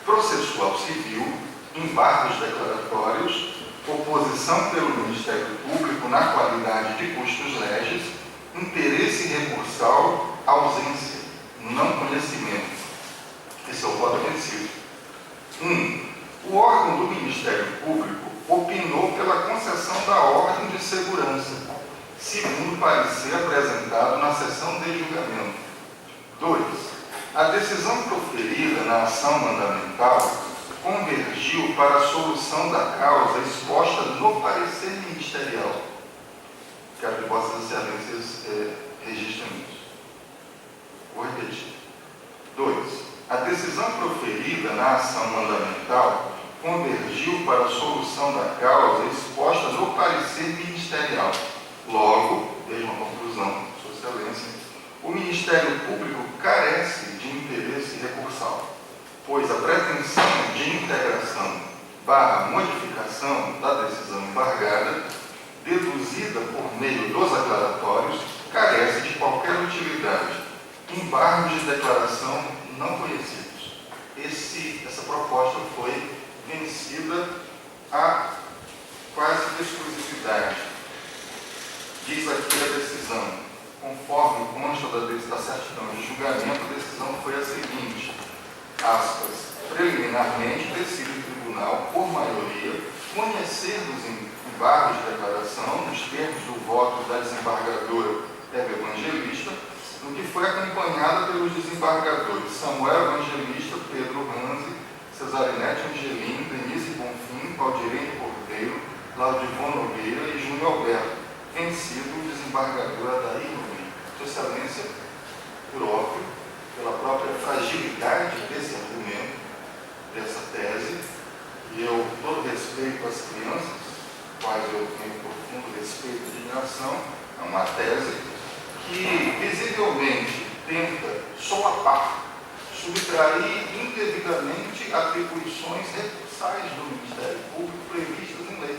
processual civil, embargos declaratórios, oposição pelo Ministério Público na qualidade de custos legis, interesse recursal, ausência, não conhecimento. Esse é o voto vencido. 1. O órgão do Ministério Público opinou pela concessão da ordem de segurança, segundo parecer apresentado na sessão de julgamento. 2. A decisão proferida na ação mandamental convergiu para a solução da causa exposta no parecer ministerial. Quero que Vossas Excelências registrem isso. Vou repetir. 2. A decisão proferida na ação mandamental convergiu para a solução da causa exposta no parecer ministerial. Logo, veja uma conclusão, Sua Excelência, o Ministério Público carece de interesse recursal, pois a pretensão de integração/modificação da decisão embargada, deduzida por meio dos aclaratórios, carece de qualquer utilidade. Embargos de declaração não conhecidos. Essa proposta foi vencida a quase exclusividade. Diz aqui a decisão, conforme consta da certidão de julgamento, a decisão foi a seguinte, aspas, preliminarmente decide o tribunal, por maioria, conhecer dos embargos de declaração, nos termos do voto da desembargadora Eva Evangelista, no que foi acompanhada pelos desembargadores Samuel Evangelista, Pedro Ranzi, Cesarinete Angelino, Denise Bonfim, Valdirene Cordeiro, Laudivon Nogueira e Júnior Alberto, vencido o desembargador Adair Longini. Sua Excelência, por óbvio, pela própria fragilidade desse argumento, dessa tese, e eu, todo respeito às crianças, quais eu tenho profundo respeito e admiração, é uma tese que visivelmente tenta solapar, subtrair indevidamente atribuições recursais do Ministério Público previstas em lei,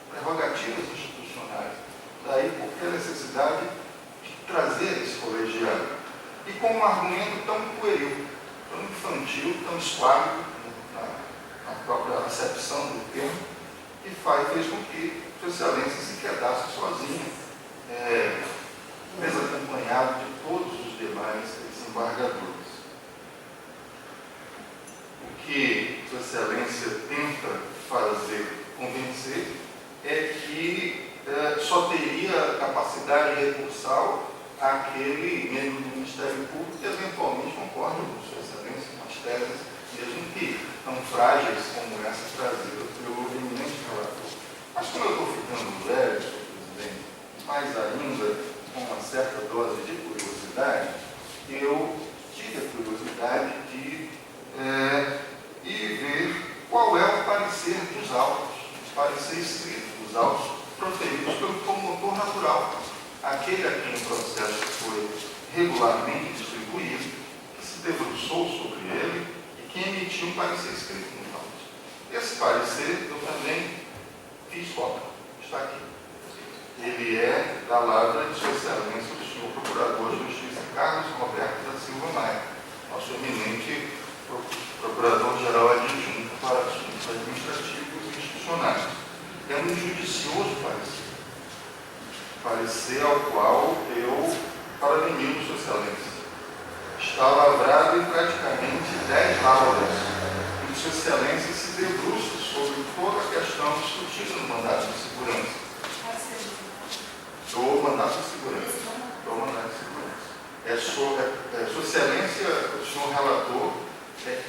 prerrogativas institucionais. Daí porque a necessidade de trazer esse colegiado. E com um argumento tão pueril, tão infantil, tão esquálido, na própria acepção do termo, que fez com que Sua Excelência se quedasse sozinho, desacompanhado de todos os demais desembargadores. O que Sua Excelência tenta convencer, é que só teria capacidade recursal aquele membro do Ministério Público que eventualmente concorda com Sua Excelência com as teses, mesmo que tão frágeis como essa trazida pelo eminente relator. Mas como eu estou ficando velho, Sr. Presidente, mais ainda com uma certa dose de curiosidade, eu tive a curiosidade de ir ver qual é o parecer dos autos, o parecer escrito dos autos proferidos pelo promotor natural, aquele a quem o processo foi regularmente distribuído, que se debruçou sobre ele e que emitiu um parecer escrito no auto. Esse parecer eu também fiz cópia, está aqui. Ele é da lavra de Sua Excelência o senhor Procurador de Justiça Carlos Roberto da Silva Maia, nosso eminente Procurador-Geral Adjunto para Assuntos Administrativos e Institucionais. É um judicioso parecer. Parecer ao qual eu parabenio Sua Excelência. Está lavrado em praticamente 10 lavras, em que Sua Excelência se debruça sobre toda a questão discutida no mandato de segurança. Do mandato de segurança. Do mandato de segurança. Sua Excelência, o senhor relator,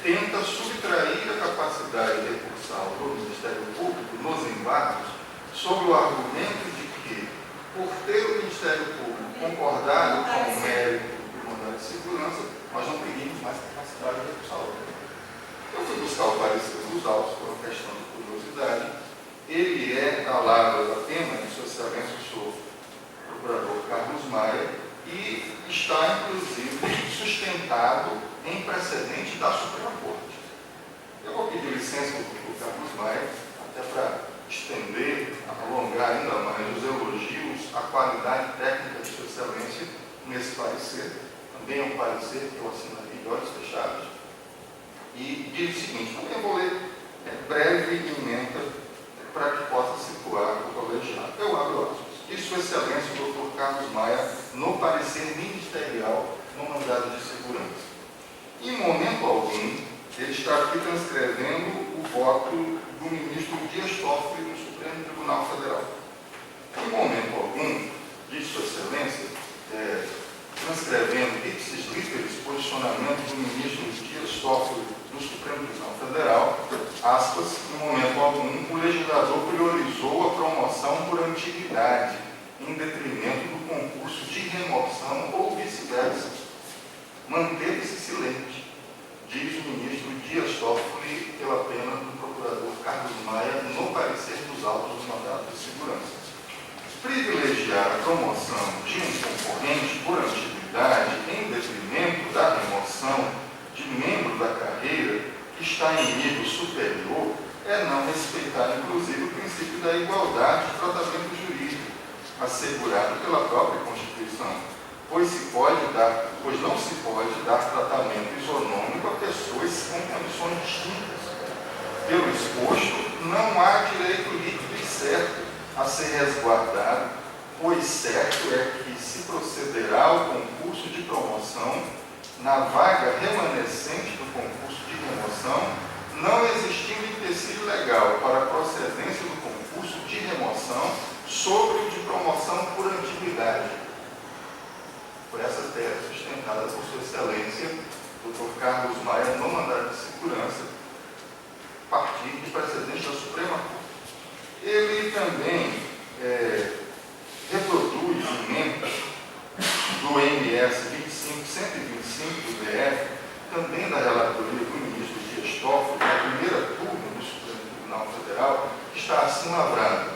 tenta subtrair a capacidade recursal do Ministério Público nos embargos sob o argumento de que, por ter o Ministério Público concordado com o mérito do mandato de segurança, nós não teríamos mais capacidade recursal. Eu fui buscar o parecer dos autos por uma questão de curiosidade. Ele é da lavra da pena de Sua Excelência, o senhor Procurador Carlos Maia, e está, inclusive, sustentado em precedente da Suprema Corte. Eu vou pedir licença ao doutor Carlos Maia, até para estender, alongar ainda mais os elogios à qualidade técnica de Sua Excelência nesse parecer. Também é um parecer que eu assinaria de olhos fechados. E diz o seguinte: eu vou ler breve emenda para que possa situar o colegiado. Eu abro aspas. E Sua Excelência, o Dr. Carlos Maia, no parecer ministerial no mandado de segurança. Em momento algum, ele está aqui transcrevendo o voto do ministro Dias Toffoli no Supremo Tribunal Federal. Em momento algum, diz Sua Excelência, transcrevendo ipsis literis posicionamento do ministro Dias Toffoli no Supremo Tribunal Federal, aspas, em momento algum, o legislador priorizou a promoção por antiguidade, em detrimento do concurso de remoção ou vice-versa. Manteve-se silente, diz o ministro Dias Toffoli pela pena do procurador Carlos Maia no parecer dos autos do mandato de segurança. Privilegiar a promoção de um concorrente por antiguidade em detrimento da remoção de membro da carreira que está em nível superior é não respeitar, inclusive, o princípio da igualdade de tratamento jurídico, assegurado pela própria Constituição, pois não se pode dar tratamento isonômico a pessoas com condições distintas. Pelo exposto, não há direito líquido e certo a ser resguardado, pois certo é que se procederá ao concurso de promoção na vaga remanescente do concurso de remoção, não existindo empecilho legal para a procedência do concurso de remoção sobre o de promoção por antiguidade. Por essa tese sustentada por Sua Excelência, Dr. Carlos Maia, no mandado de segurança, a partir de precedente da Suprema Corte. Ele também reproduz emenda do MS 125 do DF, também da relatoria do ministro Dias Toffoli, na primeira turma do Supremo Tribunal Federal, que está assim lavrado.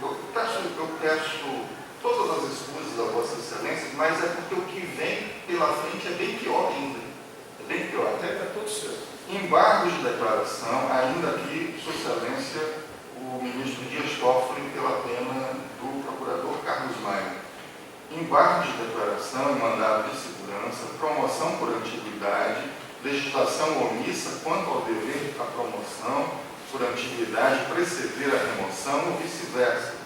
Eu peço todas as escusas a Vossa Excelência, mas é porque o que vem pela frente é bem pior ainda. É bem pior. Até para todos os seus. Embargos de declaração, ainda aqui, Sua Excelência, o ministro Dias Toffoli, pela pena do procurador Carlos Maia. Embargos de declaração e mandado de segurança, promoção por antiguidade, legislação omissa quanto ao dever da promoção por antiguidade preceder a remoção ou vice-versa.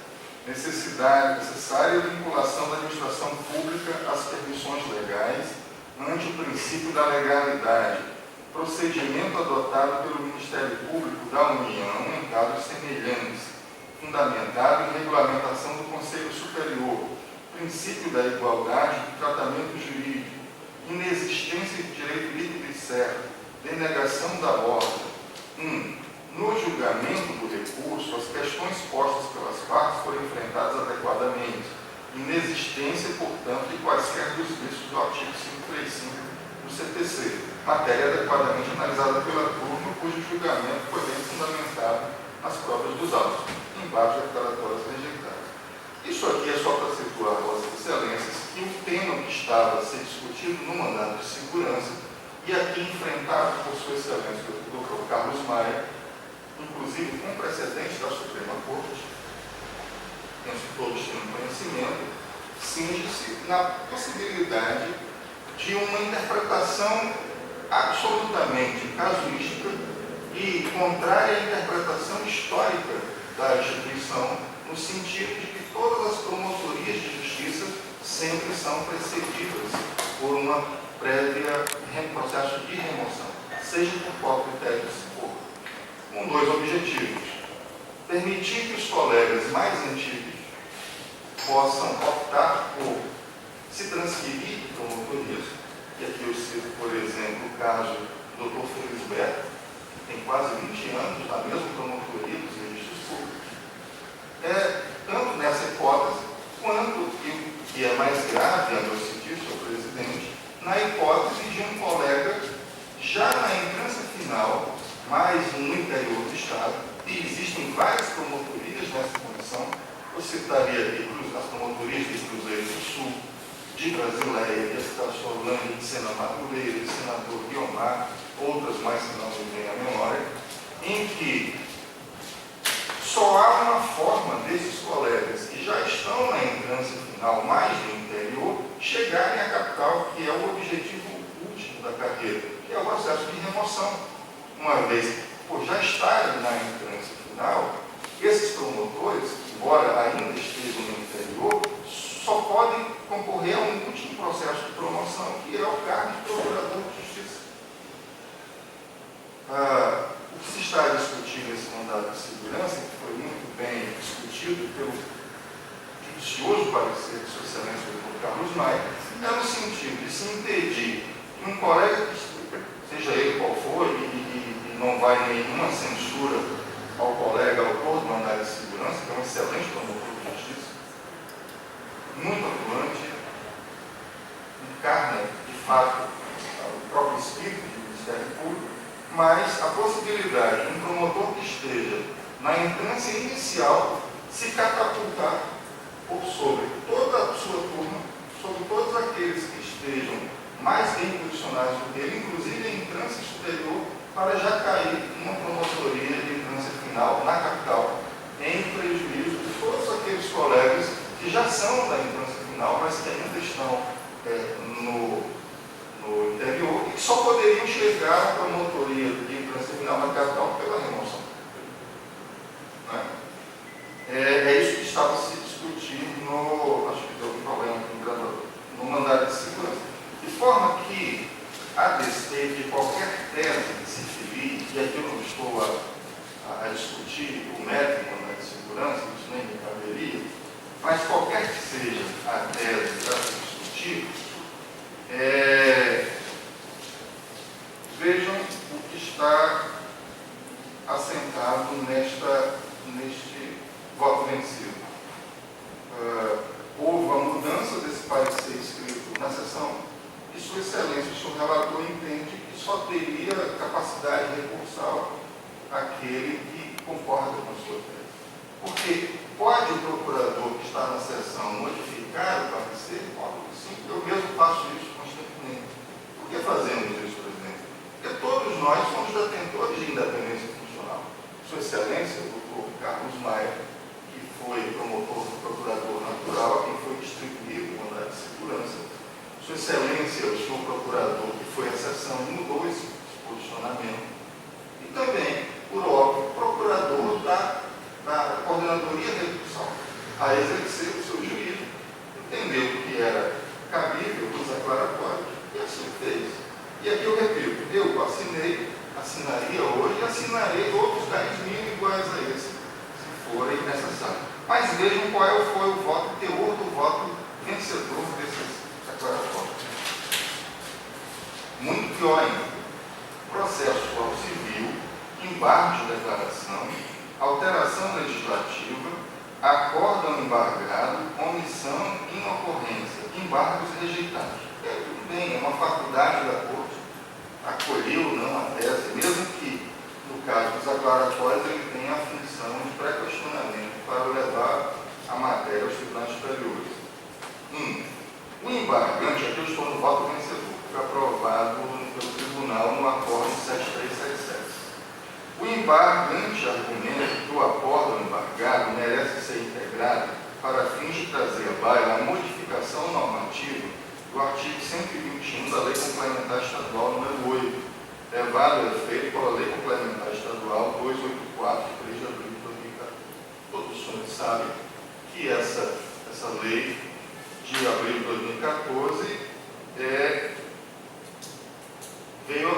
Necessária vinculação da administração pública às permissões legais ante o princípio da legalidade. Procedimento adotado pelo Ministério Público da União em casos semelhantes, fundamentado em regulamentação do Conselho Superior, princípio da igualdade de tratamento jurídico, inexistência de direito líquido e certo, denegação da ordem. No julgamento do recurso, as questões postas pelas partes foram enfrentadas adequadamente, inexistência, portanto, de quaisquer dos vícios do artigo 535 do CPC, matéria adequadamente analisada pela turma, cujo julgamento foi bem fundamentado nas provas dos autos, embaixo declaratórias rejeitadas. Isso aqui é só para situar, Vossas Excelências, que o tema estava a ser discutido no mandado de segurança e aqui enfrentado por Sua Excelência o Dr. Carlos Maia, inclusive com precedente da Suprema Corte, penso que todos têm conhecimento, cinge-se na possibilidade de uma interpretação absolutamente casuística e contrária à interpretação histórica da instituição, no sentido de que todas as promotorias de justiça sempre são precedidas por uma prévia processo de remoção, seja por qual critério se for, com dois objetivos: permitir que os colegas mais antigos possam optar por se transferir de promotorias, e aqui eu cito, por exemplo, o caso do Dr. Felisberto, que tem quase 20 anos na mesma promotoria dos registros públicos. Tanto nessa hipótese, quanto, que é mais grave, a meu sentir, senhor presidente, na hipótese de um colega já na entrância final, mais no interior do Estado, e existem várias promotorias nessa condição. Eu citaria aqui as promotorias de Cruzeiro do Sul, de Brasileia, de Estaciolândia, de Sena Madureira, de Senador Guiomar, outras mais que não me vêm à memória, em que só há uma forma desses colegas que já estão na entrância final, mais no interior, chegarem à capital, que é o objetivo último da carreira, que é o processo de remoção. Uma vez por já estarem na entrância final, esses promotores, embora ainda estejam no interior, só podem concorrer a um último processo de promoção, que é o cargo de procurador de justiça. O que se está discutindo nesse mandado de segurança, que foi muito bem discutido pelo judicioso parecer de Sua Excelência o Dr. Carlos Maia, é no sentido de se impedir que um colega, seja ele qual for, e não vai nenhuma censura ao colega autor do mandado de segurança, que é um excelente promotor de justiça, muito atuante, encarna, de fato, o próprio espírito do Ministério Público, mas a possibilidade de um promotor que esteja na entrância inicial se catapultar por sobre toda a sua turma, sobre todos aqueles que estejam mais bem posicionados do que ele, inclusive em entrância superior, para já cair numa promotoria de entrância final na capital, em prejuízo de todos aqueles colegas que já são da entrância final, mas que ainda estão no interior e que só poderiam chegar à promotoria de entrância final na capital pela remoção. Né? É isso que estava se discutindo acho que deu um problema no mandado de segurança. De forma que, a despeito de qualquer tese que se filie, e aqui eu não estou a discutir o mérito do mandado de segurança, isso nem me caberia, mas qualquer que seja a tese a se discutir, vejam o que está assentado neste voto vencido. Houve a mudança desse parecer escrito na sessão e Sua Excelência, o senhor relator, entende que só teria capacidade recursal aquele que concorda com a sua tese. Porque pode o procurador que está na sessão modificar o parecer? Pode, sim, eu mesmo faço isso constantemente. Por que fazemos isso, presidente? Porque todos nós somos detentores de independência funcional. Sua Excelência, o Dr. Carlos Maia, que foi promotor do procurador natural, a quem foi distribuído o mandado de segurança. Sua Excelência, o senhor procurador, que foi à sessão, mudou esse posicionamento. E também, por óbvio, o procurador da Coordenadoria de Execução, a exercer o seu juízo, entendeu que era cabível os declaratórios e assim fez. E aqui eu repito, eu assinaria hoje e assinarei outros 10.000 iguais a esse, se forem necessários. Mas vejam qual foi o voto, o teor do voto vencedor desses declaratórios. Muito pior ainda, processo civil, embargo de declaração, alteração legislativa, acórdão embargado, omissão, inocorrência, embargos rejeitados. Tudo bem, é uma faculdade da Corte, acolheu ou não a tese, mesmo que, no caso dos declaratórios, ele tenha a função de pré-questionamento para levar a matéria aos tribunais superiores. O embargante, aqui voto vencedor, foi aprovado pelo Tribunal no Acórdão 7377. O embargante argumenta que o acórdão embargado merece ser integrado para fins de trazer à baila a modificação normativa do artigo 121 da Lei Complementar Estadual número 8, levado a efeito pela Lei Complementar Estadual 284, de 3 de abril de 2014. Todos os senhores sabem que essa lei de abril de 2014 veio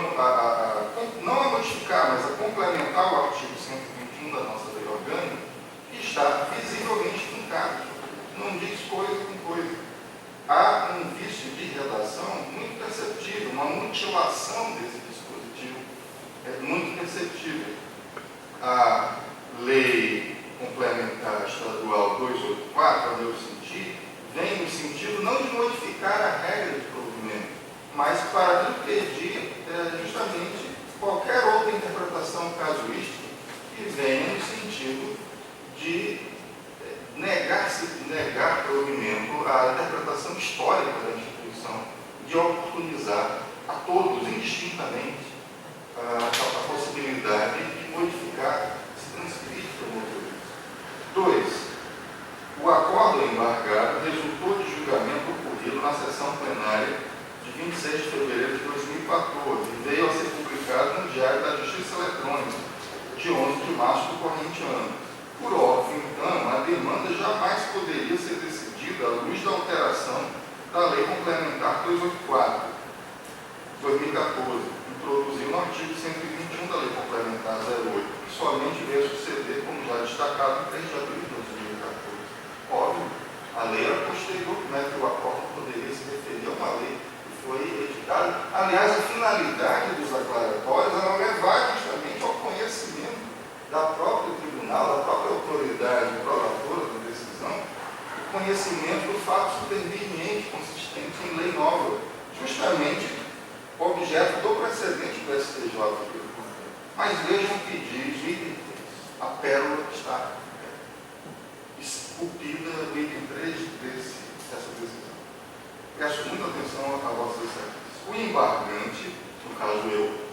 não a modificar, mas a complementar o artigo 121 da nossa lei orgânica, que está visivelmente truncado. Não diz coisa com coisa. Há um vício de redação muito perceptível, uma mutilação desse dispositivo muito perceptível. A lei complementar estadual 284, ao meu sentir, vem no sentido não de modificar a regra de provimento, mas para impedir justamente qualquer outra interpretação casuística que venha no sentido de negar provimento à interpretação histórica da instituição, de oportunizar a todos, indistintamente, a possibilidade de modificar esse transcrito do motorista. 2. O acórdão embargado resultou de julgamento ocorrido na sessão plenária de 26 de fevereiro de 2014 e veio a ser publicado no Diário da Justiça Eletrônica, de 11 de março do corrente ano. Por óbvio, então, a demanda jamais poderia ser decidida à luz da alteração da Lei Complementar 284, 2014, introduziu no artigo 121 da Lei Complementar 08, que somente veio a suceder, como já destacado, em 3 de abril de 2014. Óbvio, a lei era posterior, como é que o acórdão poderia se referir a uma lei que foi editada. Aliás, a finalidade dos aclaratórios era levar justamente ao conhecimento da própria tribunal, da própria autoridade prolatora da decisão, o conhecimento do fato superveniente consistente em lei nova, justamente objeto do precedente do STJ. Mas vejam o que diz o item 3. A pérola está esculpida no item 3 dessa decisão. Presto muita atenção a vossas excelências. O embargante, no caso eu,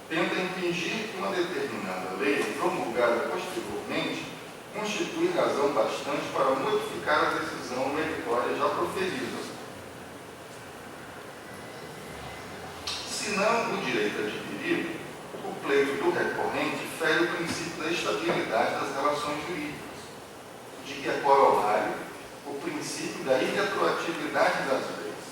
tenta impingir que uma determinada lei, promulgada posteriormente, constitui razão bastante para modificar a decisão meritória já proferida. Se não o direito adquirido, o pleito do recorrente fere o princípio da estabilidade das relações jurídicas, de que é corolário o princípio da irretroatividade das leis,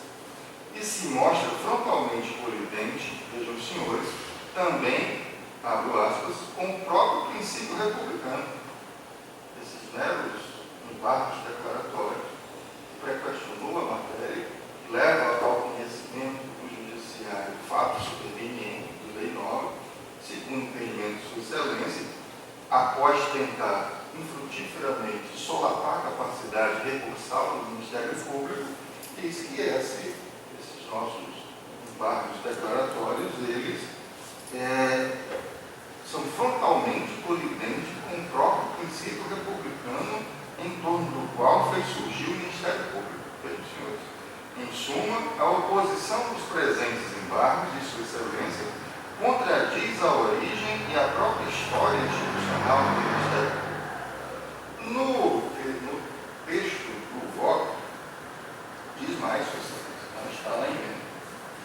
e se mostra frontalmente colidente, vejam os senhores, também, abro aspas, com o próprio princípio republicano. Esses meros embargos declaratórios que pré-questionou a matéria, leva ao conhecimento do judiciário fato superveniente de lei nova, segundo o entendimento de sua excelência, após tentar infrutíferamente solapar a capacidade recursal do Ministério Público, diz que esses nossos embargos declaratórios, eles são frontalmente colidentes com o próprio princípio republicano em torno do qual fez surgir o Ministério Público. Vejam, senhores. Em suma, a oposição dos presentes embargos de Sua Excelência contradiz a origem e a própria história institucional do Ministério Público. No texto do voto, diz mais, Sua Excelência, não está lá em mim.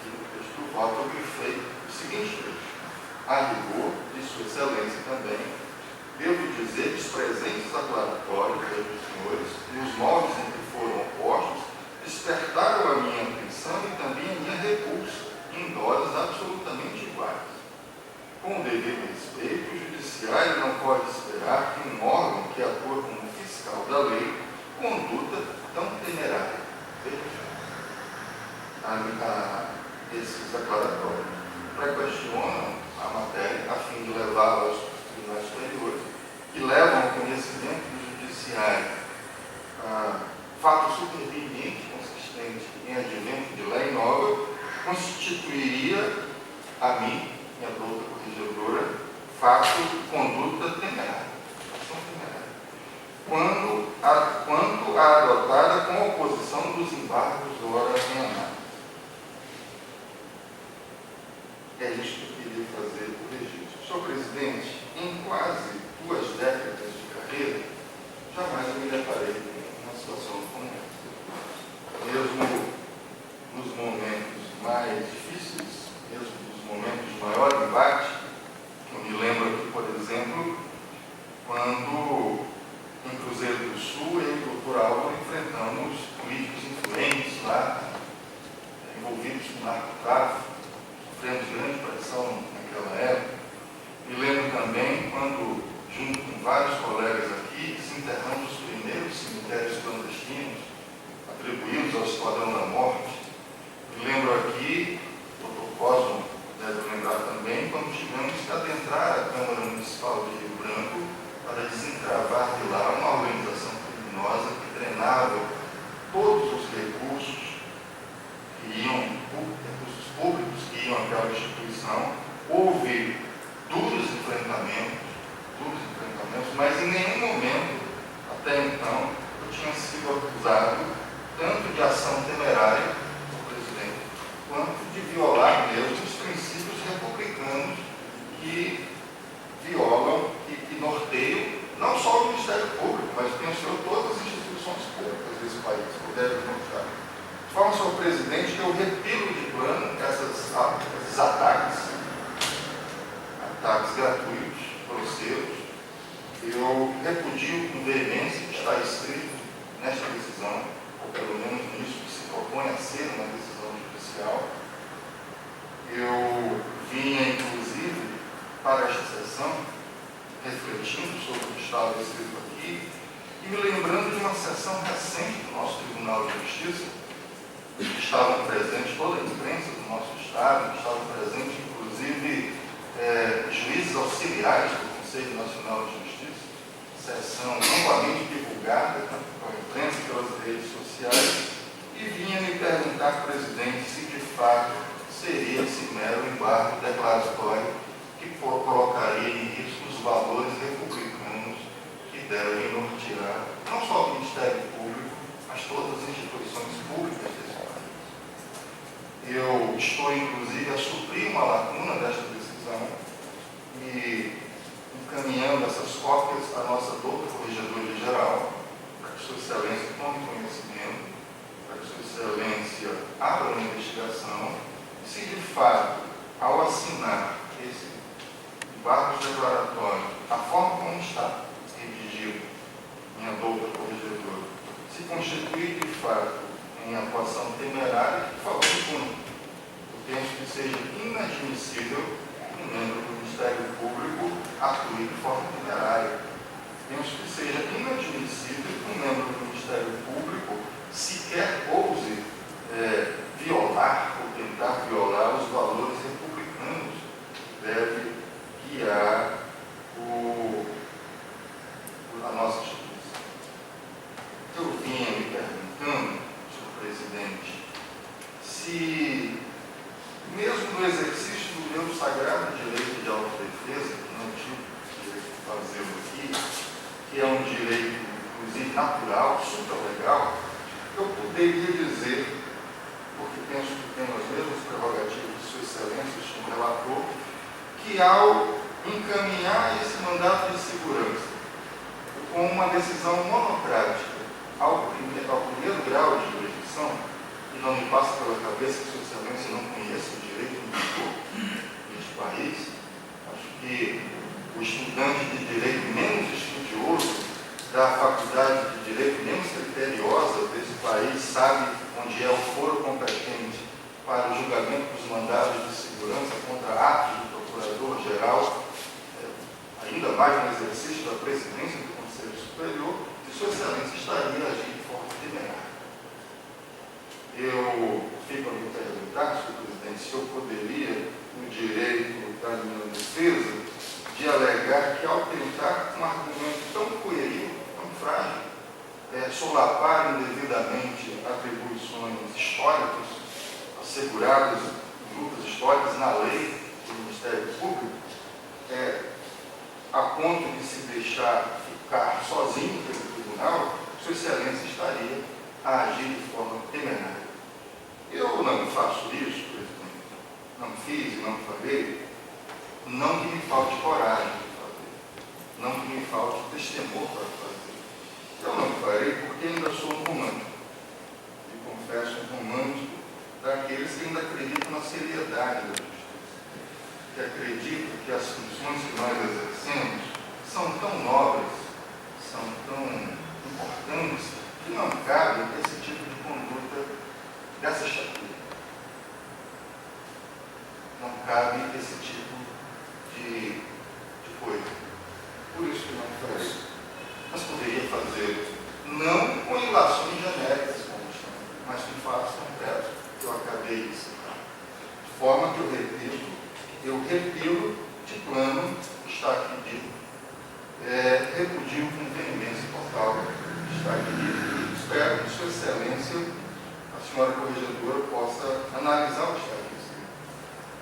No texto do voto eu grifei o seguinte trecho. A rigor, de Sua Excelência também, devo dizer que os presentes aclaratórios dos senhores e os moldes em que foram opostos despertaram a minha atenção e também a minha repulsa em doses absolutamente iguais. Com o devido respeito, o Judiciário não pode esperar que um órgão que atua como fiscal da lei conduta tão temerária. Esses aclaratórios pré-questionam a matéria a fim de levá-la aos tribunais superiores, que levam ao conhecimento do Judiciário fato superveniente consistente em advento de lei nova, constituiria a mim, minha douta corregedora, fato de conduta temerária, ação temerária, quanto a adotada com a oposição dos embargos ora em análise. É isso que eu queria fazer o registro. Senhor presidente, em quase 2 décadas de carreira, jamais eu me deparei com uma situação como essa. Mesmo nos momentos mais difíceis, mesmo nos momentos de maior embate, eu me lembro aqui, por exemplo, quando em Cruzeiro do Sul, eu e o doutor Álvaro enfrentamos políticos influentes lá, envolvidos com narcotráfico, sofremos grande pressão naquela época. Me lembro também quando, junto com vários colegas aqui, desenterramos os primeiros cemitérios clandestinos atribuídos ao Esquadrão da Morte. Me lembro aqui, o doutor Cosmo deve lembrar também, quando tivemos que adentrar a Câmara Municipal de Rio Branco para desencravar de lá uma organização criminosa que drenava todos os recursos públicos que iam àquela instituição. Houve duros enfrentamentos, mas em nenhum momento, até então, eu tinha sido acusado tanto de ação temerária, presidente, quanto de violar mesmo os princípios republicanos que violam e que norteiam não só o Ministério Público, mas penso eu todas as instituições públicas desse país, que devem mostrar. De forma, senhor presidente, que eu repilo de plano esses ataques gratuitos, grosseiros. Eu repudio com veemência que está escrito nesta decisão, ou pelo menos nisso que se propõe a ser uma decisão judicial. Eu vinha, inclusive, para esta sessão, refletindo sobre o que estava escrito aqui e me lembrando de uma sessão recente do nosso Tribunal de Justiça, que estavam presentes toda a imprensa do nosso Estado, que estavam presentes, inclusive, juízes auxiliares do Conselho Nacional de Justiça, sessão amplamente divulgada pela imprensa e pelas redes sociais, e vinha me perguntar, presidente, se de fato seria esse mero embargo declaratório que colocaria em risco os valores republicanos que devem nortear não só o Ministério Público, mas todas as instituições públicas desse país. Eu estou, inclusive, a suprir uma lacuna desta decisão e encaminhando essas cópias à nossa doutora Corregedoria-Geral, para que Sua Excelência tome conhecimento, para que Sua Excelência abra uma investigação, e se de fato, ao assinar esse embargo declaratório, a forma como está redigido, minha doutora Corregedora, se constituir de fato em atuação temerária, por favor, eu penso que seja inadmissível um membro do Ministério Público atue de forma temerária. Penso que seja inadmissível que um membro do Ministério Público sequer ouse violar ou tentar violar os valores republicanos que devem guiar a nossa instituição. Eu vinha me perguntando, senhor presidente, se mesmo no exercício do meu sagrado direito de autodefesa, que não tive direito de fazê-lo aqui, que é um direito, inclusive, natural, supralegal, eu poderia dizer, porque penso que tenho as mesmas prerrogativas de Sua Excelência, como relator, que ao encaminhar esse mandato de segurança com uma decisão monocrática ao primeiro grau de jurisdição, e não me passa pela cabeça que Sua Excelência não conheça o direito do vigor deste país. Acho que o estudante de direito menos estudioso da faculdade de direito menos criteriosa desse país sabe onde é o foro competente para o julgamento dos mandados de segurança contra atos do Procurador-Geral, ainda mais no exercício da presidência do Conselho Superior, e Sua Excelência estaria agindo de forma temerária. Eu fico a me perguntar, senhor presidente, se eu poderia, no direito da minha defesa, de alegar que ao tentar um argumento tão pueril, tão frágil, solapar indevidamente atribuições históricas asseguradas em lutas históricas na lei do Ministério Público, a ponto de se deixar ficar sozinho pelo tribunal, Sua Excelência estaria a agir de forma temerária. Eu não faço isso, presidente, não fiz e não farei, não que me falte coragem de fazer, não que me falte destemor para fazer. Eu não farei porque ainda sou um romântico. E confesso, um romântico daqueles que ainda acreditam na seriedade da justiça, que acreditam que as funções que nós exercemos são tão nobres, são tão importantes, que não cabe esse tipo de conduta dessa estatura. Não cabe esse tipo de coisa. Por isso que não farei. Mas poderia fazer, não com ilações genéricas, como chama, mas com fatos concretos, que eu acabei de citar. De forma que eu repito de plano, está aqui dito, repudio com veemência total, está aqui dito, e espero que Sua Excelência, a senhora corregedora, possa analisar o que está aqui escrito.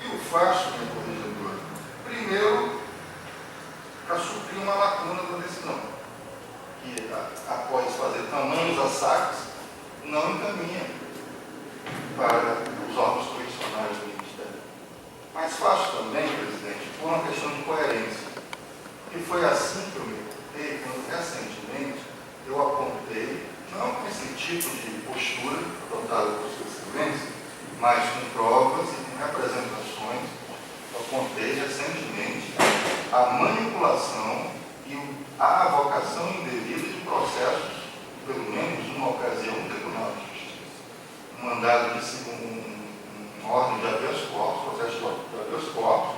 E o faço, minha corregedora, primeiro, para suprir uma lacuna da decisão, que após fazer tamanhos assaques, não encaminha para os órgãos profissionais do Ministério. Mas faço também, presidente, por uma questão de coerência, que foi assim que eu me portei quando recentemente eu apontei, não com esse tipo de postura adotada por Sua Excelência, mas com provas e com representações, eu apontei recentemente a manipulação e a avocação indevida de processos, pelo menos numa ocasião, no Tribunal de Justiça. Um mandado de uma ordem de habeas corpus, processo de habeas corpus,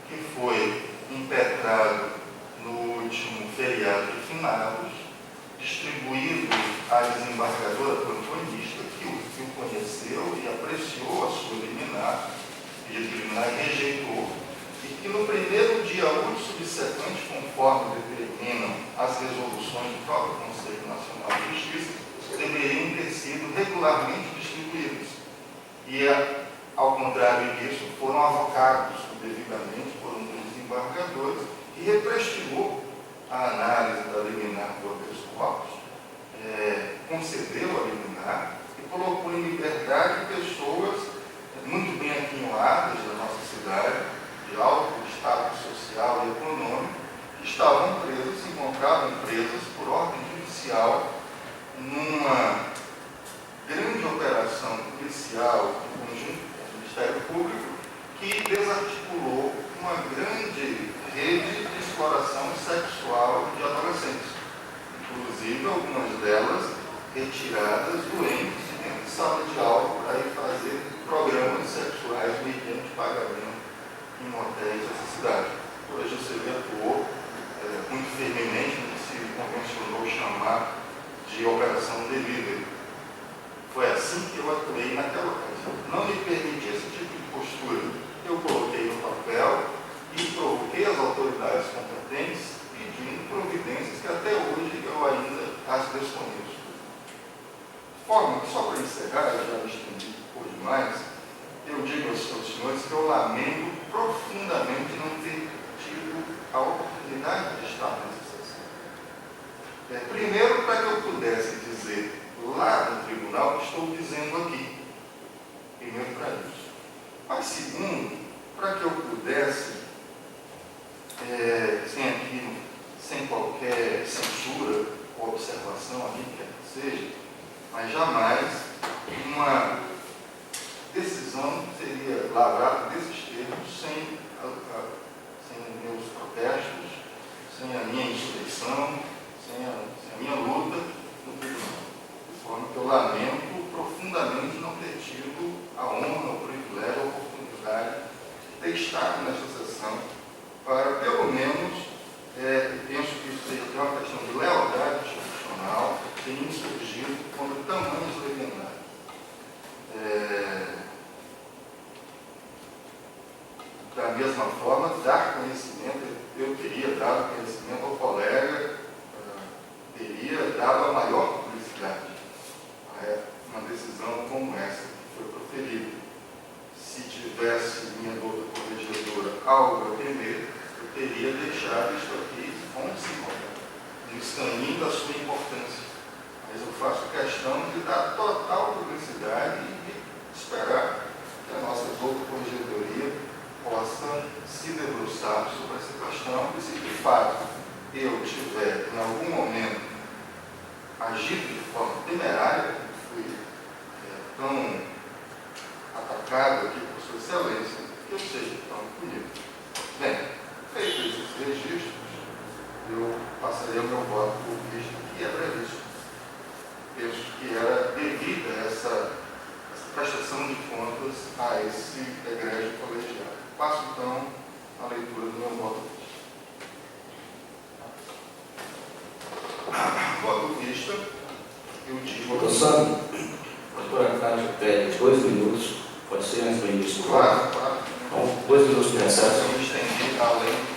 que foi impetrado no último feriado de finados, distribuído à desembargadora plantonista, que o conheceu e apreciou a sua liminar, pedido liminar e rejeitou, e que no primeiro dia útil subsequente, conforme determinam as resoluções do próprio Conselho Nacional de Justiça, deveriam ter sido regularmente distribuídos. E, ao contrário disso, foram avocados devidamente por um dos desembargadores, que represtigou a análise da liminar do habeas corpus, concedeu a liminar e colocou em liberdade pessoas muito bem aquinhoadas da nossa cidade, de alto status social e econômico, que estavam presas, se encontravam presas por ordem judicial numa grande operação policial em conjunto com o Ministério Público, que desarticulou uma grande rede de exploração sexual de adolescentes, inclusive algumas delas retiradas doentes de sala de aula para ir fazer programas sexuais mediante pagamento em motéis dessa cidade. Hoje o CB atuou muito firmemente no que se convencionou chamar de Operação Delivery. Foi assim que eu atuei naquela ocasião. Não me permiti esse tipo de postura. Eu coloquei no papel e provoquei as autoridades competentes pedindo providências que até hoje eu ainda as desconheço. De forma que, só para encerrar, eu já me estendi por demais, eu digo aos senhores que eu lamento profundamente não ter tido a oportunidade de estar nessa sessão. Primeiro, para que eu pudesse dizer lá no tribunal o que estou dizendo aqui. Primeiro, para isso. Mas segundo, para que eu pudesse, sem qualquer censura ou observação, a quem quer que seja, mas jamais uma decisão seria lavrada desses termos sem meus protestos, sem a minha insurreição, sem a minha luta no tribunal. De forma que eu lamento profundamente não ter tido a honra, o privilégio, a oportunidade de ter estado nesta sessão para, pelo menos, penso que isso seja até uma questão de lealdade institucional, ter insurgido contra tamanhos leviandades. Da mesma forma, dar conhecimento, eu teria dado conhecimento ao colega, teria dado a maior publicidade a uma decisão como essa que foi proferida. Se tivesse minha doutora corregedora algo a temer, eu teria deixado isso aqui como se encontrar, no escaninho da sua importância. Mas eu faço questão de dar total publicidade e de esperar que a nossa doutora corregedoria tão atacado aqui por Sua Excelência, que eu sei que estão comigo. Bem, feito esses registros, eu passaria o meu voto por visto que é previsto. Penso que era devida essa prestação de contas a esse egrégio colegiado. Passo então a leitura do meu voto. Voto vista, eu digo. Votação. A doutora Cátia pede 2 minutos. Pode ser antes do início? Claro, claro. Então, 2 minutos de recesso. Eu me estendi além